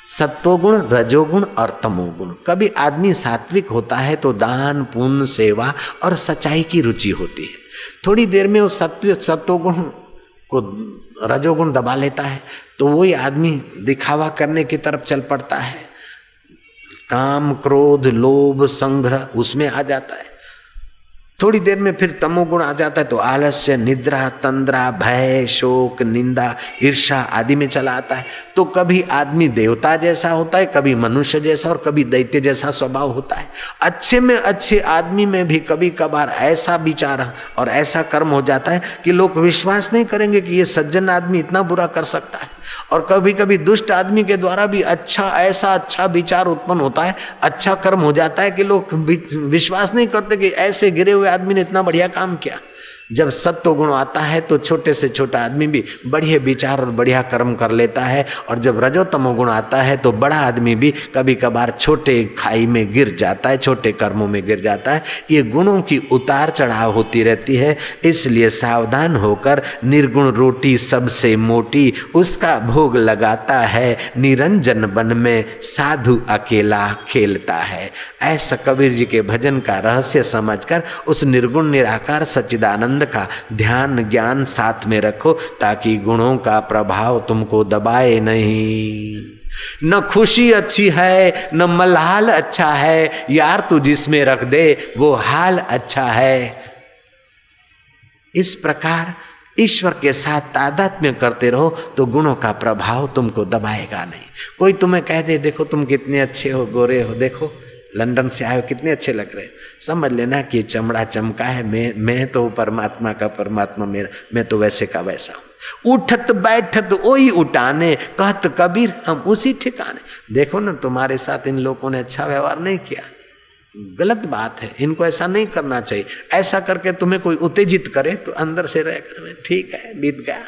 Speaker 1: सत्वगुण, रजोगुण और तमोगुण। कभी आदमी सात्विक होता है तो दान पुण्य, सेवा और सच्चाई की रुचि होती है। थोड़ी देर में वो सत्वगुण को रजोगुण दबा लेता है तो वही आदमी दिखावा करने की तरफ चल पड़ता है। काम, क्रोध, लोभ, संग्रह उसमें आ जाता है। थोड़ी देर में फिर तमोगुण आ जाता है तो आलस्य, निद्रा, तंद्रा, भय, शोक, निंदा, ईर्ष्या आदि में चला आता है। तो कभी आदमी देवता जैसा होता है, कभी मनुष्य जैसा और कभी दैत्य जैसा स्वभाव होता है। अच्छे में अच्छे आदमी में भी कभी कभार ऐसा विचार और ऐसा कर्म हो जाता है कि लोग विश्वास नहीं करेंगे कि ये सज्जन आदमी इतना बुरा कर सकता है। और कभी कभी दुष्ट आदमी के द्वारा भी ऐसा अच्छा विचार उत्पन्न होता है, अच्छा कर्म हो जाता है कि लोग विश्वास नहीं करते कि ऐसे गिरे हुए आदमी ने इतना बढ़िया काम किया। जब सत्व गुण आता है तो छोटे से छोटा आदमी भी बढ़िया विचार और बढ़िया कर्म कर लेता है, और जब रजोतमो गुण आता है तो बड़ा आदमी भी कभी कभार छोटे खाई में गिर जाता है, छोटे कर्मों में गिर जाता है। ये गुणों की उतार चढ़ाव होती रहती है, इसलिए सावधान होकर निर्गुण रोटी सबसे मोटी उसका भोग लगाता है, निरंजन वन में साधु अकेला खेलता है। ऐसा कबीर जी के भजन का रहस्य समझकर उस निर्गुण निराकार सच्चिदानंद का ध्यान ज्ञान साथ में रखो, ताकि गुणों का प्रभाव तुमको दबाए नहीं। न खुशी अच्छी है न मलाल अच्छा है, यार तू जिसमें रख दे वो हाल अच्छा है। इस प्रकार ईश्वर के साथ तादात्म्य करते रहो तो गुणों का प्रभाव तुमको दबाएगा नहीं। कोई तुम्हें कह दे देखो तुम कितने अच्छे हो, गोरे हो, देखो लंदन से आए हो, कितने अच्छे लग रहे, समझ लेना कि चमड़ा चमका है, मैं तो परमात्मा का परमात्मा मेरा, मैं तो वैसे का वैसा हूँ। उठत बैठत वही उठाने, कहत कबीर हम उसी ठिकाने। देखो ना तुम्हारे साथ इन लोगों ने अच्छा व्यवहार नहीं किया, गलत बात है, इनको ऐसा नहीं करना चाहिए। ऐसा करके तुम्हें कोई उत्तेजित करे तो अंदर से रह ठीक है बीत गया,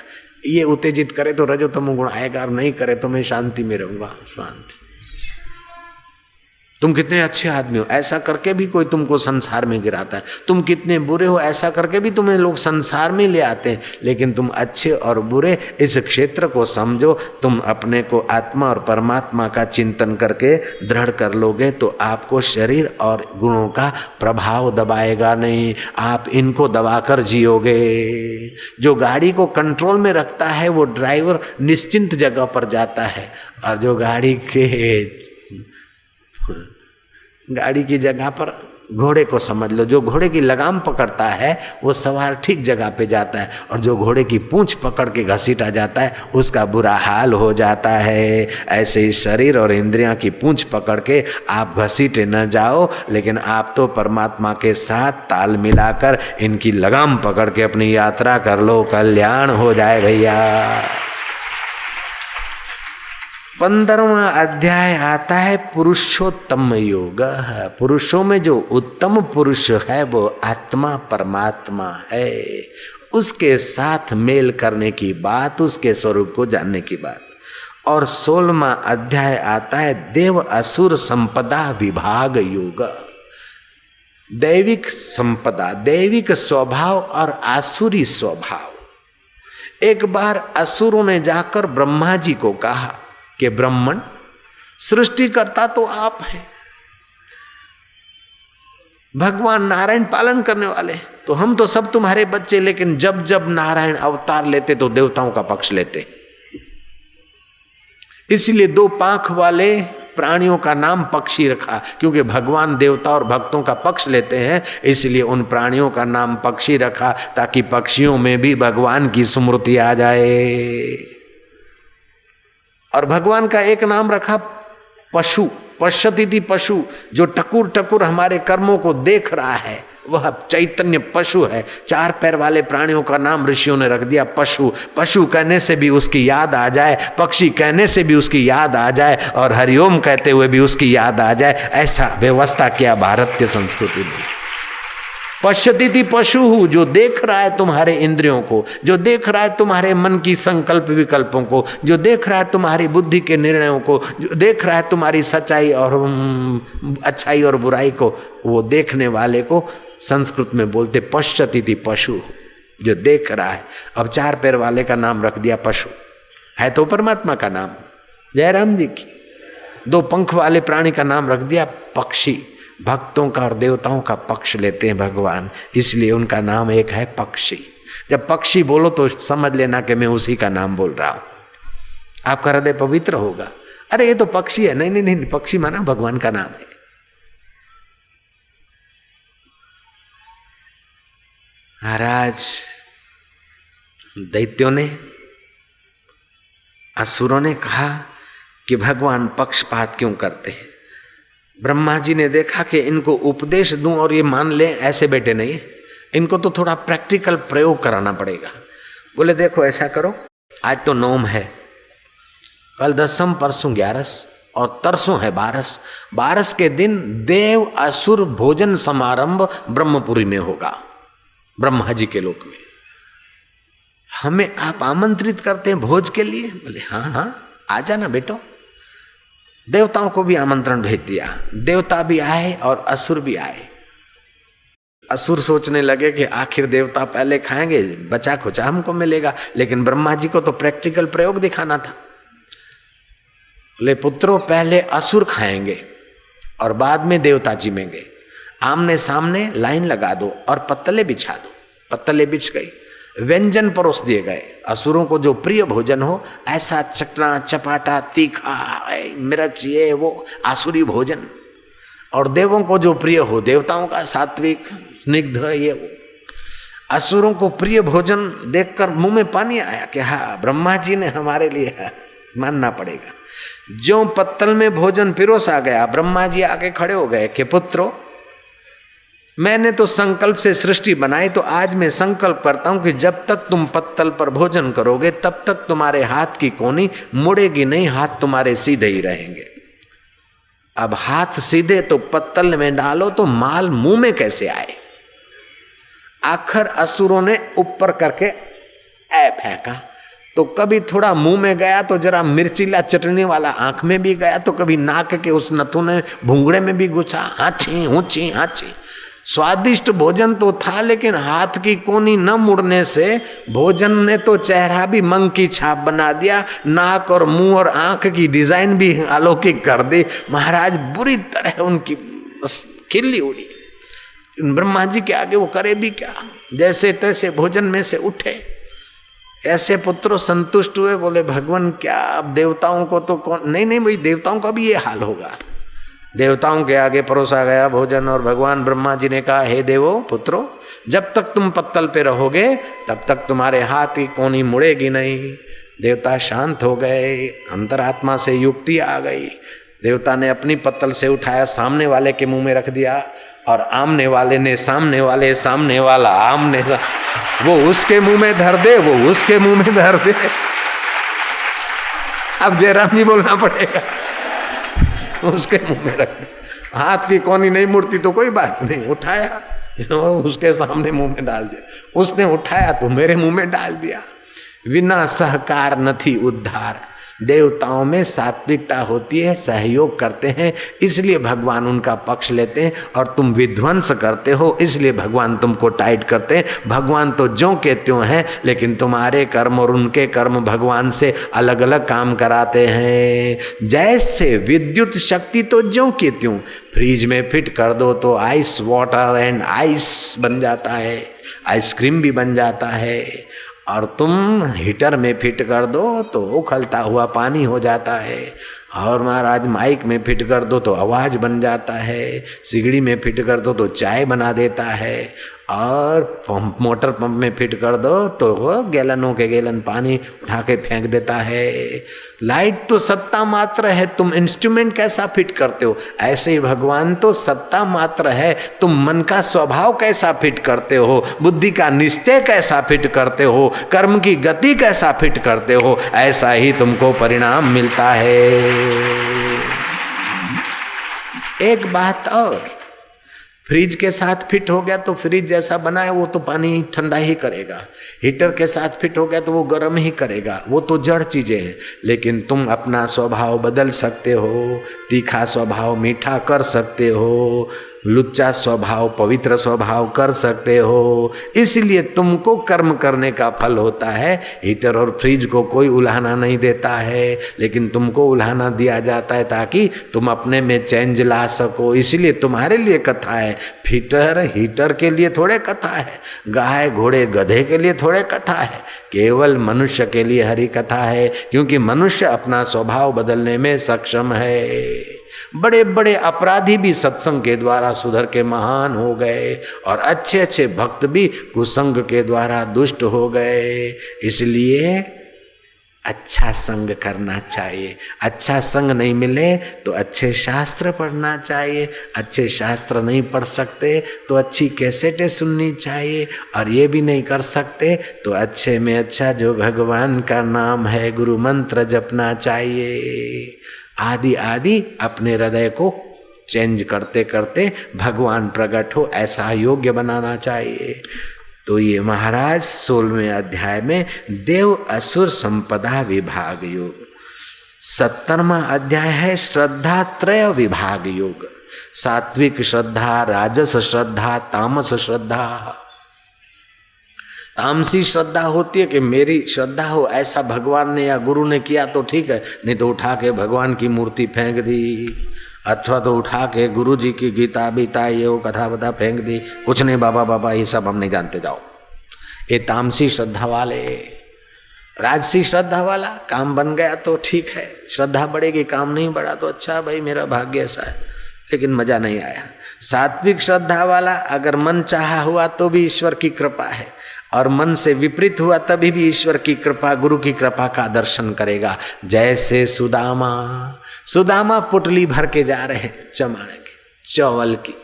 Speaker 1: ये उत्तेजित करे तो रजोतमो गुण आएगा, और नहीं करे तो मैं शांति में रहूंगा। शांति, तुम कितने अच्छे आदमी हो ऐसा करके भी कोई तुमको संसार में गिराता है, तुम कितने बुरे हो ऐसा करके भी तुम्हें लोग संसार में ले आते हैं। लेकिन तुम अच्छे और बुरे इस क्षेत्र को समझो, तुम अपने को आत्मा और परमात्मा का चिंतन करके दृढ़ कर लोगे तो आपको शरीर और गुणों का प्रभाव दबाएगा नहीं, आप इनको दबाकर जियोगे। जो गाड़ी को कंट्रोल में रखता है वो ड्राइवर निश्चिंत जगह पर जाता है, और जो गाड़ी की जगह पर घोड़े को समझ लो, जो घोड़े की लगाम पकड़ता है वो सवार ठीक जगह पे जाता है, और जो घोड़े की पूंछ पकड़ के घसीटा जाता है उसका बुरा हाल हो जाता है। ऐसे ही शरीर और इंद्रियां की पूंछ पकड़ के आप घसीटे न जाओ, लेकिन आप तो परमात्मा के साथ ताल मिलाकर इनकी लगाम पकड़ के अपनी यात्रा कर लो, कल्याण हो जाए भैया। 15वां अध्याय आता है पुरुषोत्तम योग। पुरुषों में जो उत्तम पुरुष है वो आत्मा परमात्मा है, उसके साथ मेल करने की बात, उसके स्वरूप को जानने की बात। और 16वां अध्याय आता है देव असुर संपदा विभाग योग। दैविक संपदा, दैविक स्वभाव और आसुरी स्वभाव। एक बार असुरों ने जाकर ब्रह्मा जी को कहा कि ब्राह्मण सृष्टि करता तो आप हैं, भगवान नारायण पालन करने वाले, तो हम तो सब तुम्हारे बच्चे, लेकिन जब जब नारायण अवतार लेते तो देवताओं का पक्ष लेते। इसलिए 2 पांख वाले प्राणियों का नाम पक्षी रखा, क्योंकि भगवान देवता और भक्तों का पक्ष लेते हैं, इसलिए उन प्राणियों का नाम पक्षी रखा, ताकि पक्षियों में भी भगवान की स्मृति आ जाए। और भगवान का एक नाम रखा पशु, पश्यति पशु, जो टकुर टकुर हमारे कर्मों को देख रहा है वह चैतन्य पशु है। 4 पैर वाले प्राणियों का नाम ऋषियों ने रख दिया पशु। पशु कहने से भी उसकी याद आ जाए, पक्षी कहने से भी उसकी याद आ जाए, और हरिओम कहते हुए भी उसकी याद आ जाए, ऐसा व्यवस्था किया भारतीय संस्कृति में। पश्यति पशु, जो देख रहा है तुम्हारे इंद्रियों को, जो देख रहा है तुम्हारे मन की संकल्प विकल्पों को, जो देख रहा है तुम्हारी बुद्धि के निर्णयों को, जो देख रहा है तुम्हारी सच्चाई और अच्छाई और बुराई को, वो देखने वाले को संस्कृत में बोलते पश्यति पशु, जो देख रहा है। अब 4 पैर वाले का नाम रख दिया पशु, है तो परमात्मा का नाम। जयराम जी की 2 पंख वाले प्राणी का नाम रख दिया पक्षी, भक्तों का और देवताओं का पक्ष लेते हैं भगवान, इसलिए उनका नाम एक है पक्षी। जब पक्षी बोलो तो समझ लेना कि मैं उसी का नाम बोल रहा हूं, आपका हृदय पवित्र होगा। अरे ये तो पक्षी है, नहीं नहीं नहीं, पक्षी माना भगवान का नाम है। महाराज दैत्यों ने, असुरों ने कहा कि भगवान पक्षपात क्यों करते हैं। ब्रह्मा जी ने देखा कि इनको उपदेश दूं और ये मान ले, ऐसे बेटे नहीं है, इनको तो थोड़ा प्रैक्टिकल प्रयोग कराना पड़ेगा। बोले देखो ऐसा करो, आज तो 9 है, कल 10, परसों 11 और तरसों है 12। 12 के दिन देव असुर भोजन समारंभ ब्रह्मपुरी में होगा। ब्रह्मा जी के लोक में। हमें आप आमंत्रित करते हैं भोज के लिए? बोले हाँ हाँ आ जाना बेटो। देवताओं को भी आमंत्रण भेज दिया, देवता भी आए और असुर भी आए। असुर सोचने लगे कि आखिर देवता पहले खाएंगे, बचा खुचा हमको मिलेगा, लेकिन ब्रह्मा जी को तो प्रैक्टिकल प्रयोग दिखाना था। बोले पुत्रों पहले असुर खाएंगे और बाद में देवता जिमेंगे। आमने सामने लाइन लगा दो और पत्तले बिछा दो। पत्तले बिछ गई, व्यंजन परोस दिए गए। असुरों को जो प्रिय भोजन हो ऐसा चटना चपाटा तीखा मिर्च ये वो आसुरी भोजन, और देवों को जो प्रिय हो देवताओं का सात्विक स्निग्ध ये वो। असुरों को प्रिय भोजन देखकर मुंह में पानी आया कि हाँ ब्रह्मा जी ने हमारे लिए मानना पड़ेगा। जो पत्तल में भोजन पिरोसा गया, ब्रह्मा जी आके खड़े हो गए कि पुत्रों मैंने तो संकल्प से सृष्टि बनाई, तो आज मैं संकल्प करता हूं कि जब तक तुम पत्तल पर भोजन करोगे तब तक तुम्हारे हाथ की कोनी मुड़ेगी नहीं, हाथ तुम्हारे सीधे ही रहेंगे। अब हाथ सीधे तो पत्तल में डालो तो माल मुंह में कैसे आए? आखिर असुरों ने ऊपर करके फेंका, तो कभी थोड़ा मुंह में गया तो जरा मिर्चीला चटनी वाला आंख में भी गया, तो कभी नाक के उस नथु ने भूंगड़े में भी घुसा। हाची ऊंची हाची। स्वादिष्ट भोजन तो था, लेकिन हाथ की कोनी न मुड़ने से भोजन ने तो चेहरा भी मंग की छाप बना दिया, नाक और मुंह और आंख की डिजाइन भी अलौकिक कर दी। महाराज बुरी तरह उनकी खिल्ली उड़ी। ब्रह्मा जी के आगे वो करे भी क्या? जैसे तैसे भोजन में से उठे। ऐसे पुत्रों संतुष्ट हुए, बोले भगवान क्या अब देवताओं को तो कौन? नहीं भाई, देवताओं का भी ये हाल होगा। देवताओं के आगे परोसा गया भोजन और भगवान ब्रह्मा जी ने कहा हे देवो पुत्रों, जब तक तुम पत्तल पे रहोगे तब तक तुम्हारे हाथ की कोनी मुड़ेगी नहीं। देवता शांत हो गए, अंतरात्मा से युक्ति आ गई। देवता ने अपनी पत्तल से उठाया, सामने वाले के मुंह में रख दिया, और आमने वाले ने सामने वाले, सामने वाला आमने, वो उसके मुंह में धर दे, वो उसके मुंह में धर दे। अब जयराम जी बोलना पड़ेगा, उसके मुंह में रख दे। हाथ की कोनी नहीं मुड़ती तो कोई बात नहीं, उठाया उसके सामने मुंह में डाल दिया। उसने उठाया तो मेरे मुंह में डाल दिया। बिना सहकार नथी उद्धार। देवताओं में सात्विकता होती है, सहयोग करते हैं, इसलिए भगवान उनका पक्ष लेते हैं। और तुम विध्वंस करते हो, इसलिए भगवान तुमको टाइट करते हैं। भगवान तो ज्यों के त्यों हैं, लेकिन तुम्हारे कर्म और उनके कर्म भगवान से अलग अलग काम कराते हैं। जैसे विद्युत शक्ति तो ज्यों के त्यों, फ्रिज में फिट कर दो तो आइस वाटर एंड आइस बन जाता है, आइसक्रीम भी बन जाता है। और तुम हीटर में फिट कर दो तो उखलता हुआ पानी हो जाता है। और महाराज माइक में फिट कर दो तो आवाज बन जाता है, सिगड़ी में फिट कर दो तो चाय बना देता है, और पंप मोटर पंप में फिट कर दो तो वो गैलनों के गैलन पानी उठा के फेंक देता है। लाइट तो सत्ता मात्र है, तुम इंस्ट्रूमेंट कैसा फिट करते हो? ऐसे ही भगवान तो सत्ता मात्र है, तुम मन का स्वभाव कैसा फिट करते हो, बुद्धि का निश्चय कैसा फिट करते हो, कर्म की गति कैसा फिट करते हो, ऐसा ही तुमको परिणाम मिलता है। एक बात और, फ्रिज के साथ फिट हो गया तो फ्रिज जैसा बना है वो तो पानी ठंडा ही करेगा, हीटर के साथ फिट हो गया तो वो गर्म ही करेगा, वो तो जड़ चीजें हैं। लेकिन तुम अपना स्वभाव बदल सकते हो, तीखा स्वभाव मीठा कर सकते हो, लुच्चा स्वभाव पवित्र स्वभाव कर सकते हो। इसलिए तुमको कर्म करने का फल होता है। हीटर और फ्रिज को कोई उल्हाना नहीं देता है, लेकिन तुमको उल्हाना दिया जाता है ताकि तुम अपने में चेंज ला सको। इसलिए तुम्हारे लिए कथा है। फिटर हीटर के लिए थोड़े कथा है, गाय घोड़े गधे के लिए थोड़े कथा है, केवल मनुष्य के लिए हरि कथा है। क्योंकि मनुष्य अपना स्वभाव बदलने में सक्षम है। बड़े बड़े अपराधी भी सत्संग के द्वारा सुधर के महान हो गए, और अच्छे अच्छे भक्त भी कुसंग के द्वारा दुष्ट हो गए। इसलिए अच्छा संग करना चाहिए। अच्छा संग नहीं मिले तो अच्छे शास्त्र पढ़ना चाहिए। अच्छे शास्त्र नहीं पढ़ सकते तो अच्छी कैसेटें सुननी चाहिए, और ये भी नहीं कर सकते तो अच्छे में अच्छा जो भगवान का नाम है गुरु मंत्र जपना चाहिए। आदि आदि अपने हृदय को चेंज करते करते भगवान प्रकट हो ऐसा योग्य बनाना चाहिए। तो ये महाराज 16वें अध्याय में देव असुर संपदा विभाग योग, 17वां अध्याय है श्रद्धा त्रय विभाग योग, सात्विक श्रद्धा, राजस श्रद्धा, तामस श्रद्धा। तामसी श्रद्धा होती है कि मेरी श्रद्धा हो ऐसा भगवान ने या गुरु ने किया तो ठीक है, नहीं तो उठा के भगवान की मूर्ति फेंक दी, अथवा तो उठा के गुरु जी की गीता बीता ये वो कथा बता फेंक दी, कुछ नहीं बाबा बाबा ये सब हम नहीं जानते, जाओ। ये तामसी श्रद्धा वाले। राजसी श्रद्धा वाला काम बन गया तो ठीक है, श्रद्धा बढ़ेगी, काम नहीं बढ़ा तो अच्छा भाई मेरा भाग्य ऐसा है, लेकिन मजा नहीं आया। सात्विक श्रद्धा वाला अगर मन चाहा हुआ तो भी ईश्वर की कृपा है, और मन से विपरीत हुआ तभी भी ईश्वर की कृपा, गुरु की कृपा का दर्शन करेगा। जैसे सुदामा पुटली भर के जा रहे हैं चमाड़े की, चावल की,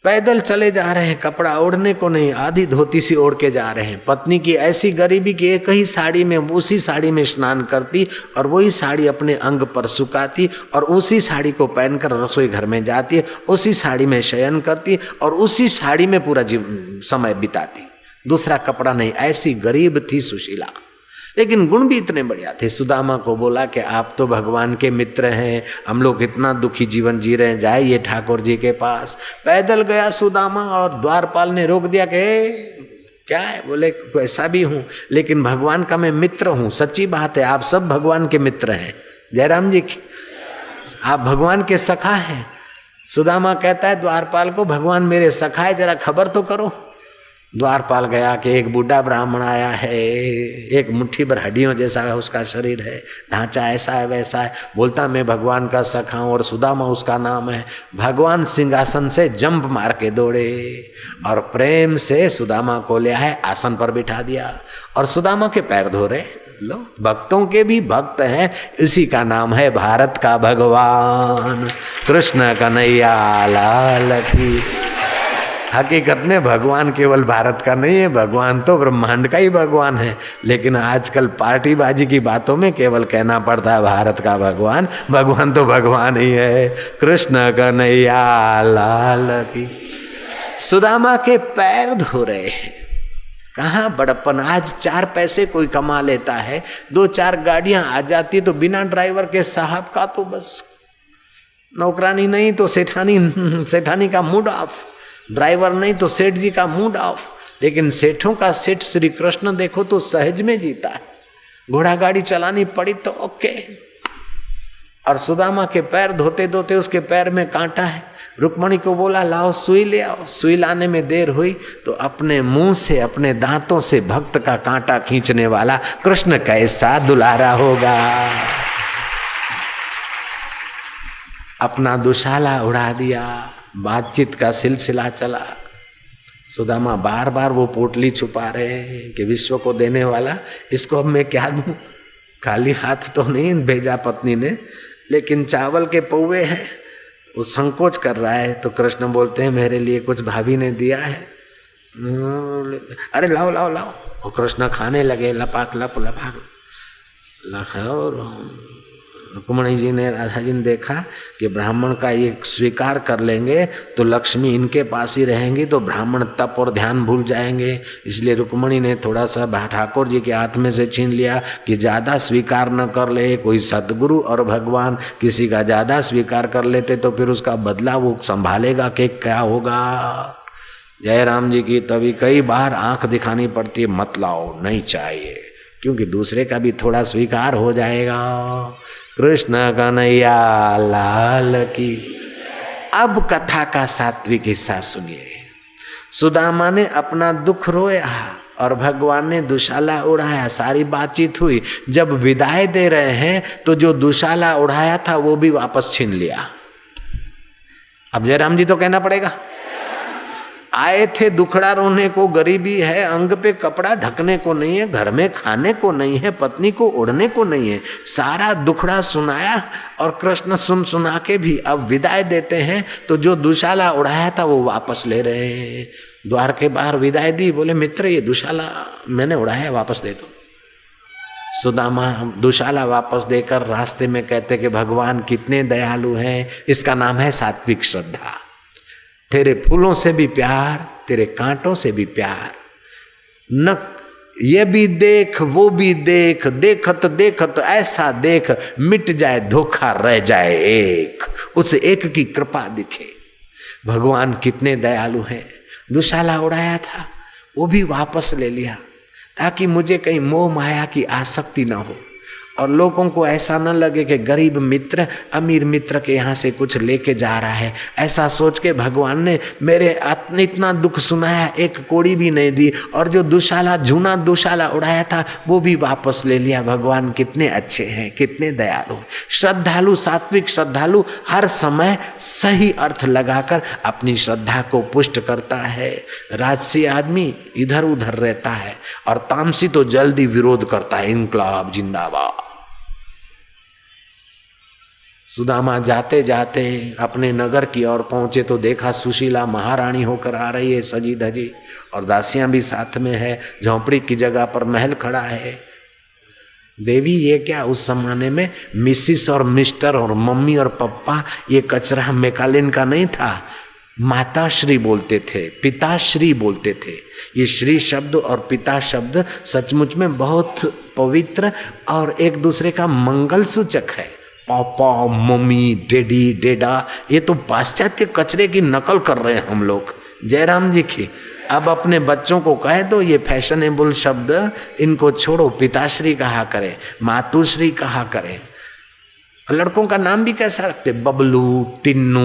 Speaker 1: पैदल चले जा रहे हैं, कपड़ा ओढ़ने को नहीं, आधी धोती सी ओढ़ के जा रहे हैं। पत्नी की ऐसी गरीबी कि एक ही साड़ी में, उसी साड़ी में स्नान करती और वही साड़ी अपने अंग पर सुखाती और उसी साड़ी को पहनकर रसोई घर में जाती, उसी साड़ी में शयन करती और उसी साड़ी में पूरा समय बिताती, दूसरा कपड़ा नहीं। ऐसी गरीब थी सुशीला, लेकिन गुण भी इतने बढ़िया थे। सुदामा को बोला कि आप तो भगवान के मित्र हैं, हम लोग इतना दुखी जीवन जी रहे हैं, जाइए ठाकुर जी के पास। पैदल गया सुदामा और द्वारपाल ने रोक दिया कि क्या है? बोले ऐसा भी हूँ, लेकिन भगवान का मैं मित्र हूँ। सच्ची बात है, आप सब भगवान के मित्र हैं। जयराम जी की, आप भगवान के सखा हैं। सुदामा कहता है द्वारपाल को, भगवान मेरे सखा है, जरा खबर तो करो। द्वारपाल गया कि एक बूढ़ा ब्राह्मण आया है, एक मुट्ठी भर हड्डियों जैसा है उसका शरीर है, ढांचा ऐसा है वैसा है, बोलता मैं भगवान का सखा हूं और सुदामा उसका नाम है। भगवान सिंहासन से जंप मार के दौड़े और प्रेम से सुदामा को ले आए, आसन पर बिठा दिया और सुदामा के पैर धो रहे। लो, भक्तों के भी भक्त हैं, इसी का नाम है भारत का भगवान कृष्ण कन्हैया लाल की। हकीकत में भगवान केवल भारत का नहीं है, भगवान तो ब्रह्मांड का ही भगवान है, लेकिन आजकल पार्टीबाजी की बातों में केवल कहना पड़ता है भारत का भगवान। भगवान तो भगवान ही है, कृष्ण कन्हैया लाल की। सुदामा के पैर धो रहे हैं। कहाँ बड़प्पन, आज 4 पैसे कोई कमा लेता है, 2-4 गाड़ियां आ जाती तो बिना ड्राइवर के साहब का तो बस नौकरानी नहीं तो सेठानी का मूड ऑफ, ड्राइवर नहीं तो सेठ जी का मूड ऑफ। लेकिन सेठों का सेठ श्री कृष्ण देखो तो सहज में जीता है, घोड़ा गाड़ी चलानी पड़ी तो ओके। और सुदामा के पैर धोते धोते उसके पैर में कांटा है। रुक्मणी को बोला लाओ सुई ले आओ। सुई लाने में देर हुई तो अपने मुंह से, अपने दांतों से भक्त का कांटा खींचने वाला कृष्ण कैसा दुलारा होगा। अपना दुशाला उड़ा दिया, बातचीत का सिलसिला चला। सुदामा बार बार वो पोटली छुपा रहे हैं कि विश्व को देने वाला, इसको अब मैं क्या दूं? खाली हाथ तो नहीं भेजा पत्नी ने, लेकिन चावल के पौवे हैं। वो संकोच कर रहा है तो कृष्ण बोलते हैं मेरे लिए कुछ भाभी ने दिया है। अरे लाओ लाओ लाओ। और कृष्ण खाने लगे, लपाक लप लपाक लप। रुक्मणी जी ने, राधा जी ने देखा कि ब्राह्मण का ये स्वीकार कर लेंगे तो लक्ष्मी इनके पास ही रहेंगी, तो ब्राह्मण तप और ध्यान भूल जाएंगे। इसलिए रुक्मणी ने थोड़ा सा ठाकुर जी के हाथ में से छीन लिया कि ज्यादा स्वीकार न कर ले। कोई सतगुरु और भगवान किसी का ज्यादा स्वीकार कर लेते तो फिर उसका बदला वो संभालेगा कि क्या होगा। जयराम जी की तभी कई बार आंख दिखानी पड़ती है, मत लाओ, नहीं चाहिए, क्योंकि दूसरे का भी थोड़ा स्वीकार हो जाएगा। कृष्ण कन्हैया लाल की। अब कथा का सात्विक हिस्सा सुनिए। सुदामा ने अपना दुख रोया और भगवान ने दुशाला उड़ाया। सारी बातचीत हुई। जब विदाई दे रहे हैं तो जो दुशाला उड़ाया था वो भी वापस छीन लिया। अब जयराम जी तो कहना पड़ेगा, आए थे दुखड़ा रोने को, गरीबी है, अंग पे कपड़ा ढकने को नहीं है, घर में खाने को नहीं है, पत्नी को ओढ़ने को नहीं है, सारा दुखड़ा सुनाया और कृष्ण सुना के भी अब विदाई देते हैं तो जो दुशाला उड़ाया था वो वापस ले रहे हैं। द्वार के बाहर विदाई दी, बोले मित्र ये दुशाला मैंने उड़ाया, वापस दे दो। सुदामा दुशाला वापस देकर रास्ते में कहते कि भगवान कितने दयालु हैं, इसका नाम है सात्विक श्रद्धा। तेरे फूलों से भी प्यार, तेरे कांटों से भी प्यार। न ये भी देख वो भी देख, देखत देखत ऐसा देख, मिट जाए धोखा रह जाए एक, उस एक की कृपा दिखे। भगवान कितने दयालु हैं। दुशाला उड़ाया था वो भी वापस ले लिया ताकि मुझे कहीं मोह माया की आसक्ति ना हो और लोगों को ऐसा न लगे कि गरीब मित्र अमीर मित्र के यहाँ से कुछ लेके जा रहा है। ऐसा सोच के भगवान ने मेरे इतना दुख सुनाया, एक कोड़ी भी नहीं दी, और जो दुशाला झूना दुशाला उड़ाया था वो भी वापस ले लिया। भगवान कितने अच्छे हैं, कितने दयालु। श्रद्धालु, सात्विक श्रद्धालु हर समय सही अर्थ लगाकर अपनी श्रद्धा को पुष्ट करता है। राजसी आदमी इधर उधर रहता है और तामसी तो जल्दी विरोध करता है, इनकलाब जिंदाबाद। सुदामा जाते जाते अपने नगर की ओर पहुंचे तो देखा सुशीला महारानी होकर आ रही है, सजी धजी, और दासियां भी साथ में है। झोंपड़ी की जगह पर महल खड़ा है। देवी ये क्या, उस जमाने में मिसिस और मिस्टर और मम्मी और पप्पा ये कचरा मैकालिन का नहीं था, माताश्री बोलते थे, पिताश्री बोलते थे। ये श्री शब्द और पिता शब्द सचमुच में बहुत पवित्र और एक दूसरे का मंगल सूचक है। पापा, मम्मी, डैडी, डेडा, ये तो पाश्चात्य कचरे की नकल कर रहे हैं हम लोग। जयराम जी की अब अपने बच्चों को कहे तो ये फैशनेबल शब्द इनको छोड़ो, पिताश्री कहा करें, मातुश्री कहा करें। लड़कों का नाम भी कैसा रखते, बबलू, टिन्नू,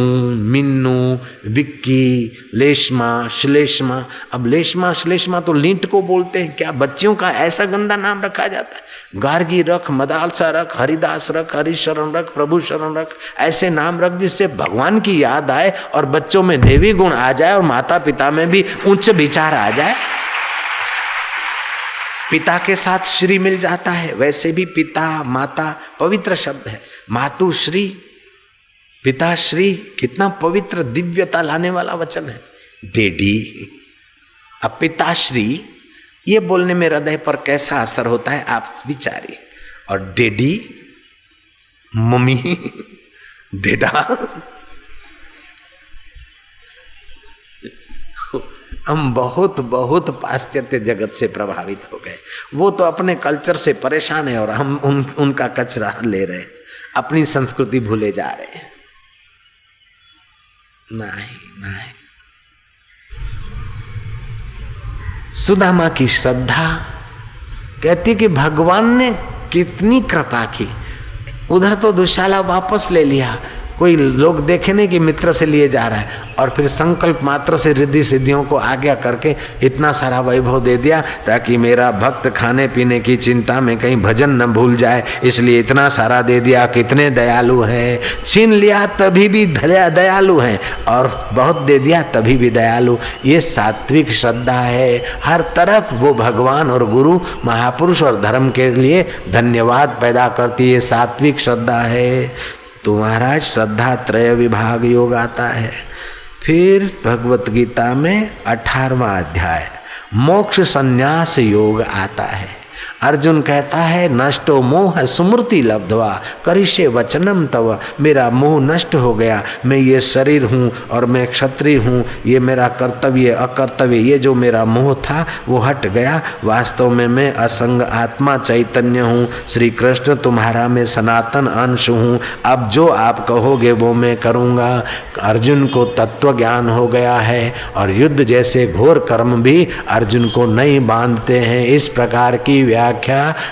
Speaker 1: मिन्नू, विक्की, लेशमा, श्लेष्मा। अब लेशमा श्लेष्मा तो लींट को बोलते हैं, क्या बच्चियों का ऐसा गंदा नाम रखा जाता है? गार्गी रख, मदालसा रख, हरिदास रख, हरिशरण रख, प्रभु शरण रख, ऐसे नाम रख जिससे भगवान की याद आए और बच्चों में देवी गुण आ जाए और माता पिता में भी उच्च विचार आ जाए। पिता के साथ श्री मिल जाता है, वैसे भी पिता माता पवित्र शब्द है। मातुश्री, पिताश्री, कितना पवित्र दिव्यता लाने वाला वचन है। डेडी, अब पिताश्री ये बोलने में हृदय पर कैसा असर होता है आप विचारिए। और डेडी, मम्मी, डेडा, हम बहुत बहुत पाश्चात्य जगत से प्रभावित हो गए। वो तो अपने कल्चर से परेशान है और हम उनका कचरा ले रहे हैं, अपनी संस्कृति भूले जा रहे हैं। नहीं, सुदामा की श्रद्धा कहती कि भगवान ने कितनी कृपा की। उधर तो दुशाला वापस ले लिया, कोई लोग देखे नहीं कि मित्र से लिए जा रहा है, और फिर संकल्प मात्र से रिद्धि सिद्धियों को आज्ञा करके इतना सारा वैभव दे दिया ताकि मेरा भक्त खाने पीने की चिंता में कहीं भजन न भूल जाए, इसलिए इतना सारा दे दिया। कितने दयालु हैं, छीन लिया तभी भी दयालु हैं और बहुत दे दिया तभी भी दयालु। ये सात्विक श्रद्धा है, हर तरफ वो भगवान और गुरु महापुरुष और धर्म के लिए धन्यवाद पैदा करती है। सात्विक श्रद्धा है। तो महाराज श्रद्धा त्रय विभाग योग आता है। फिर भगवत गीता में 18वां अध्याय मोक्ष संन्यास योग आता है। अर्जुन कहता है नष्टो मोह सुमृति लब्ध्वा करिष्ये वचनम तव, मेरा मोह नष्ट हो गया, मैं ये शरीर हूँ और मैं क्षत्रिय हूँ, ये मेरा कर्तव्य अकर्तव्य, ये जो मेरा मोह था वो हट गया। वास्तव में मैं असंग आत्मा चैतन्य हूँ, श्री कृष्ण तुम्हारा मैं सनातन अंश हूँ, अब जो आप कहोगे वो मैं करूँगा। अर्जुन को तत्व ज्ञान हो गया है और युद्ध जैसे घोर कर्म भी अर्जुन को नहीं बांधते हैं। इस प्रकार की व्याख्या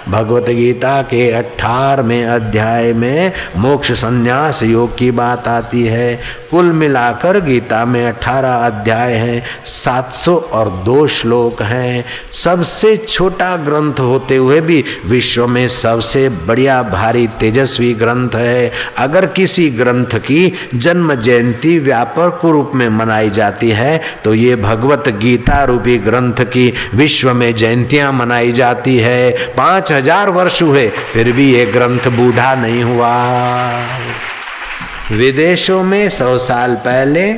Speaker 1: भगवत गीता के 18वें अध्याय में मोक्ष संन्यास योग की बात आती है। कुल मिलाकर गीता में 18 अध्याय हैं, 702 श्लोक हैं। सबसे छोटा ग्रंथ होते हुए भी विश्व में सबसे बढ़िया भारी तेजस्वी ग्रंथ है। अगर किसी ग्रंथ की जन्म जयंती व्यापक रूप में मनाई जाती है तो ये भगवत गीता रूपी ग्रंथ की विश्व में जयंतियां मनाई जाती है। 5000 वर्ष हुए फिर भी ये ग्रंथ बूढ़ा नहीं हुआ। विदेशों में 100 साल पहले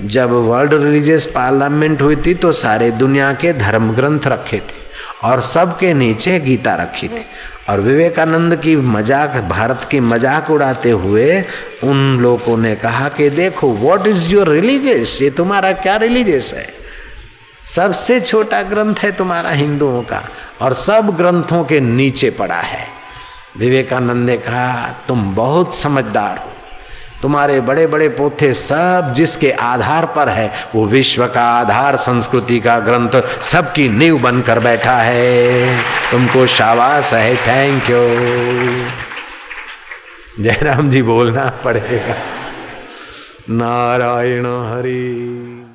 Speaker 1: जब वर्ल्ड रिलीजियस पार्लियामेंट हुई थी तो सारे दुनिया के धर्म ग्रंथ रखे थे और सबके नीचे गीता रखी थी। और विवेकानंद की मजाक, भारत की मजाक उड़ाते हुए उन लोगों ने कहा कि देखो व्हाट इज योर रिलीजियस, ये तुम्हारा क्या रिलीजियस है। सबसे छोटा ग्रंथ है तुम्हारा हिंदुओं का, और सब ग्रंथों के नीचे पड़ा है। विवेकानंद ने कहा तुम बहुत समझदार हो, तुम्हारे बड़े बड़े पोथे सब जिसके आधार पर है वो विश्व का आधार संस्कृति का ग्रंथ सबकी नींव बनकर बैठा है। तुमको शाबाश है, थैंक यू। जयराम जी बोलना पड़ेगा। नारायण हरि।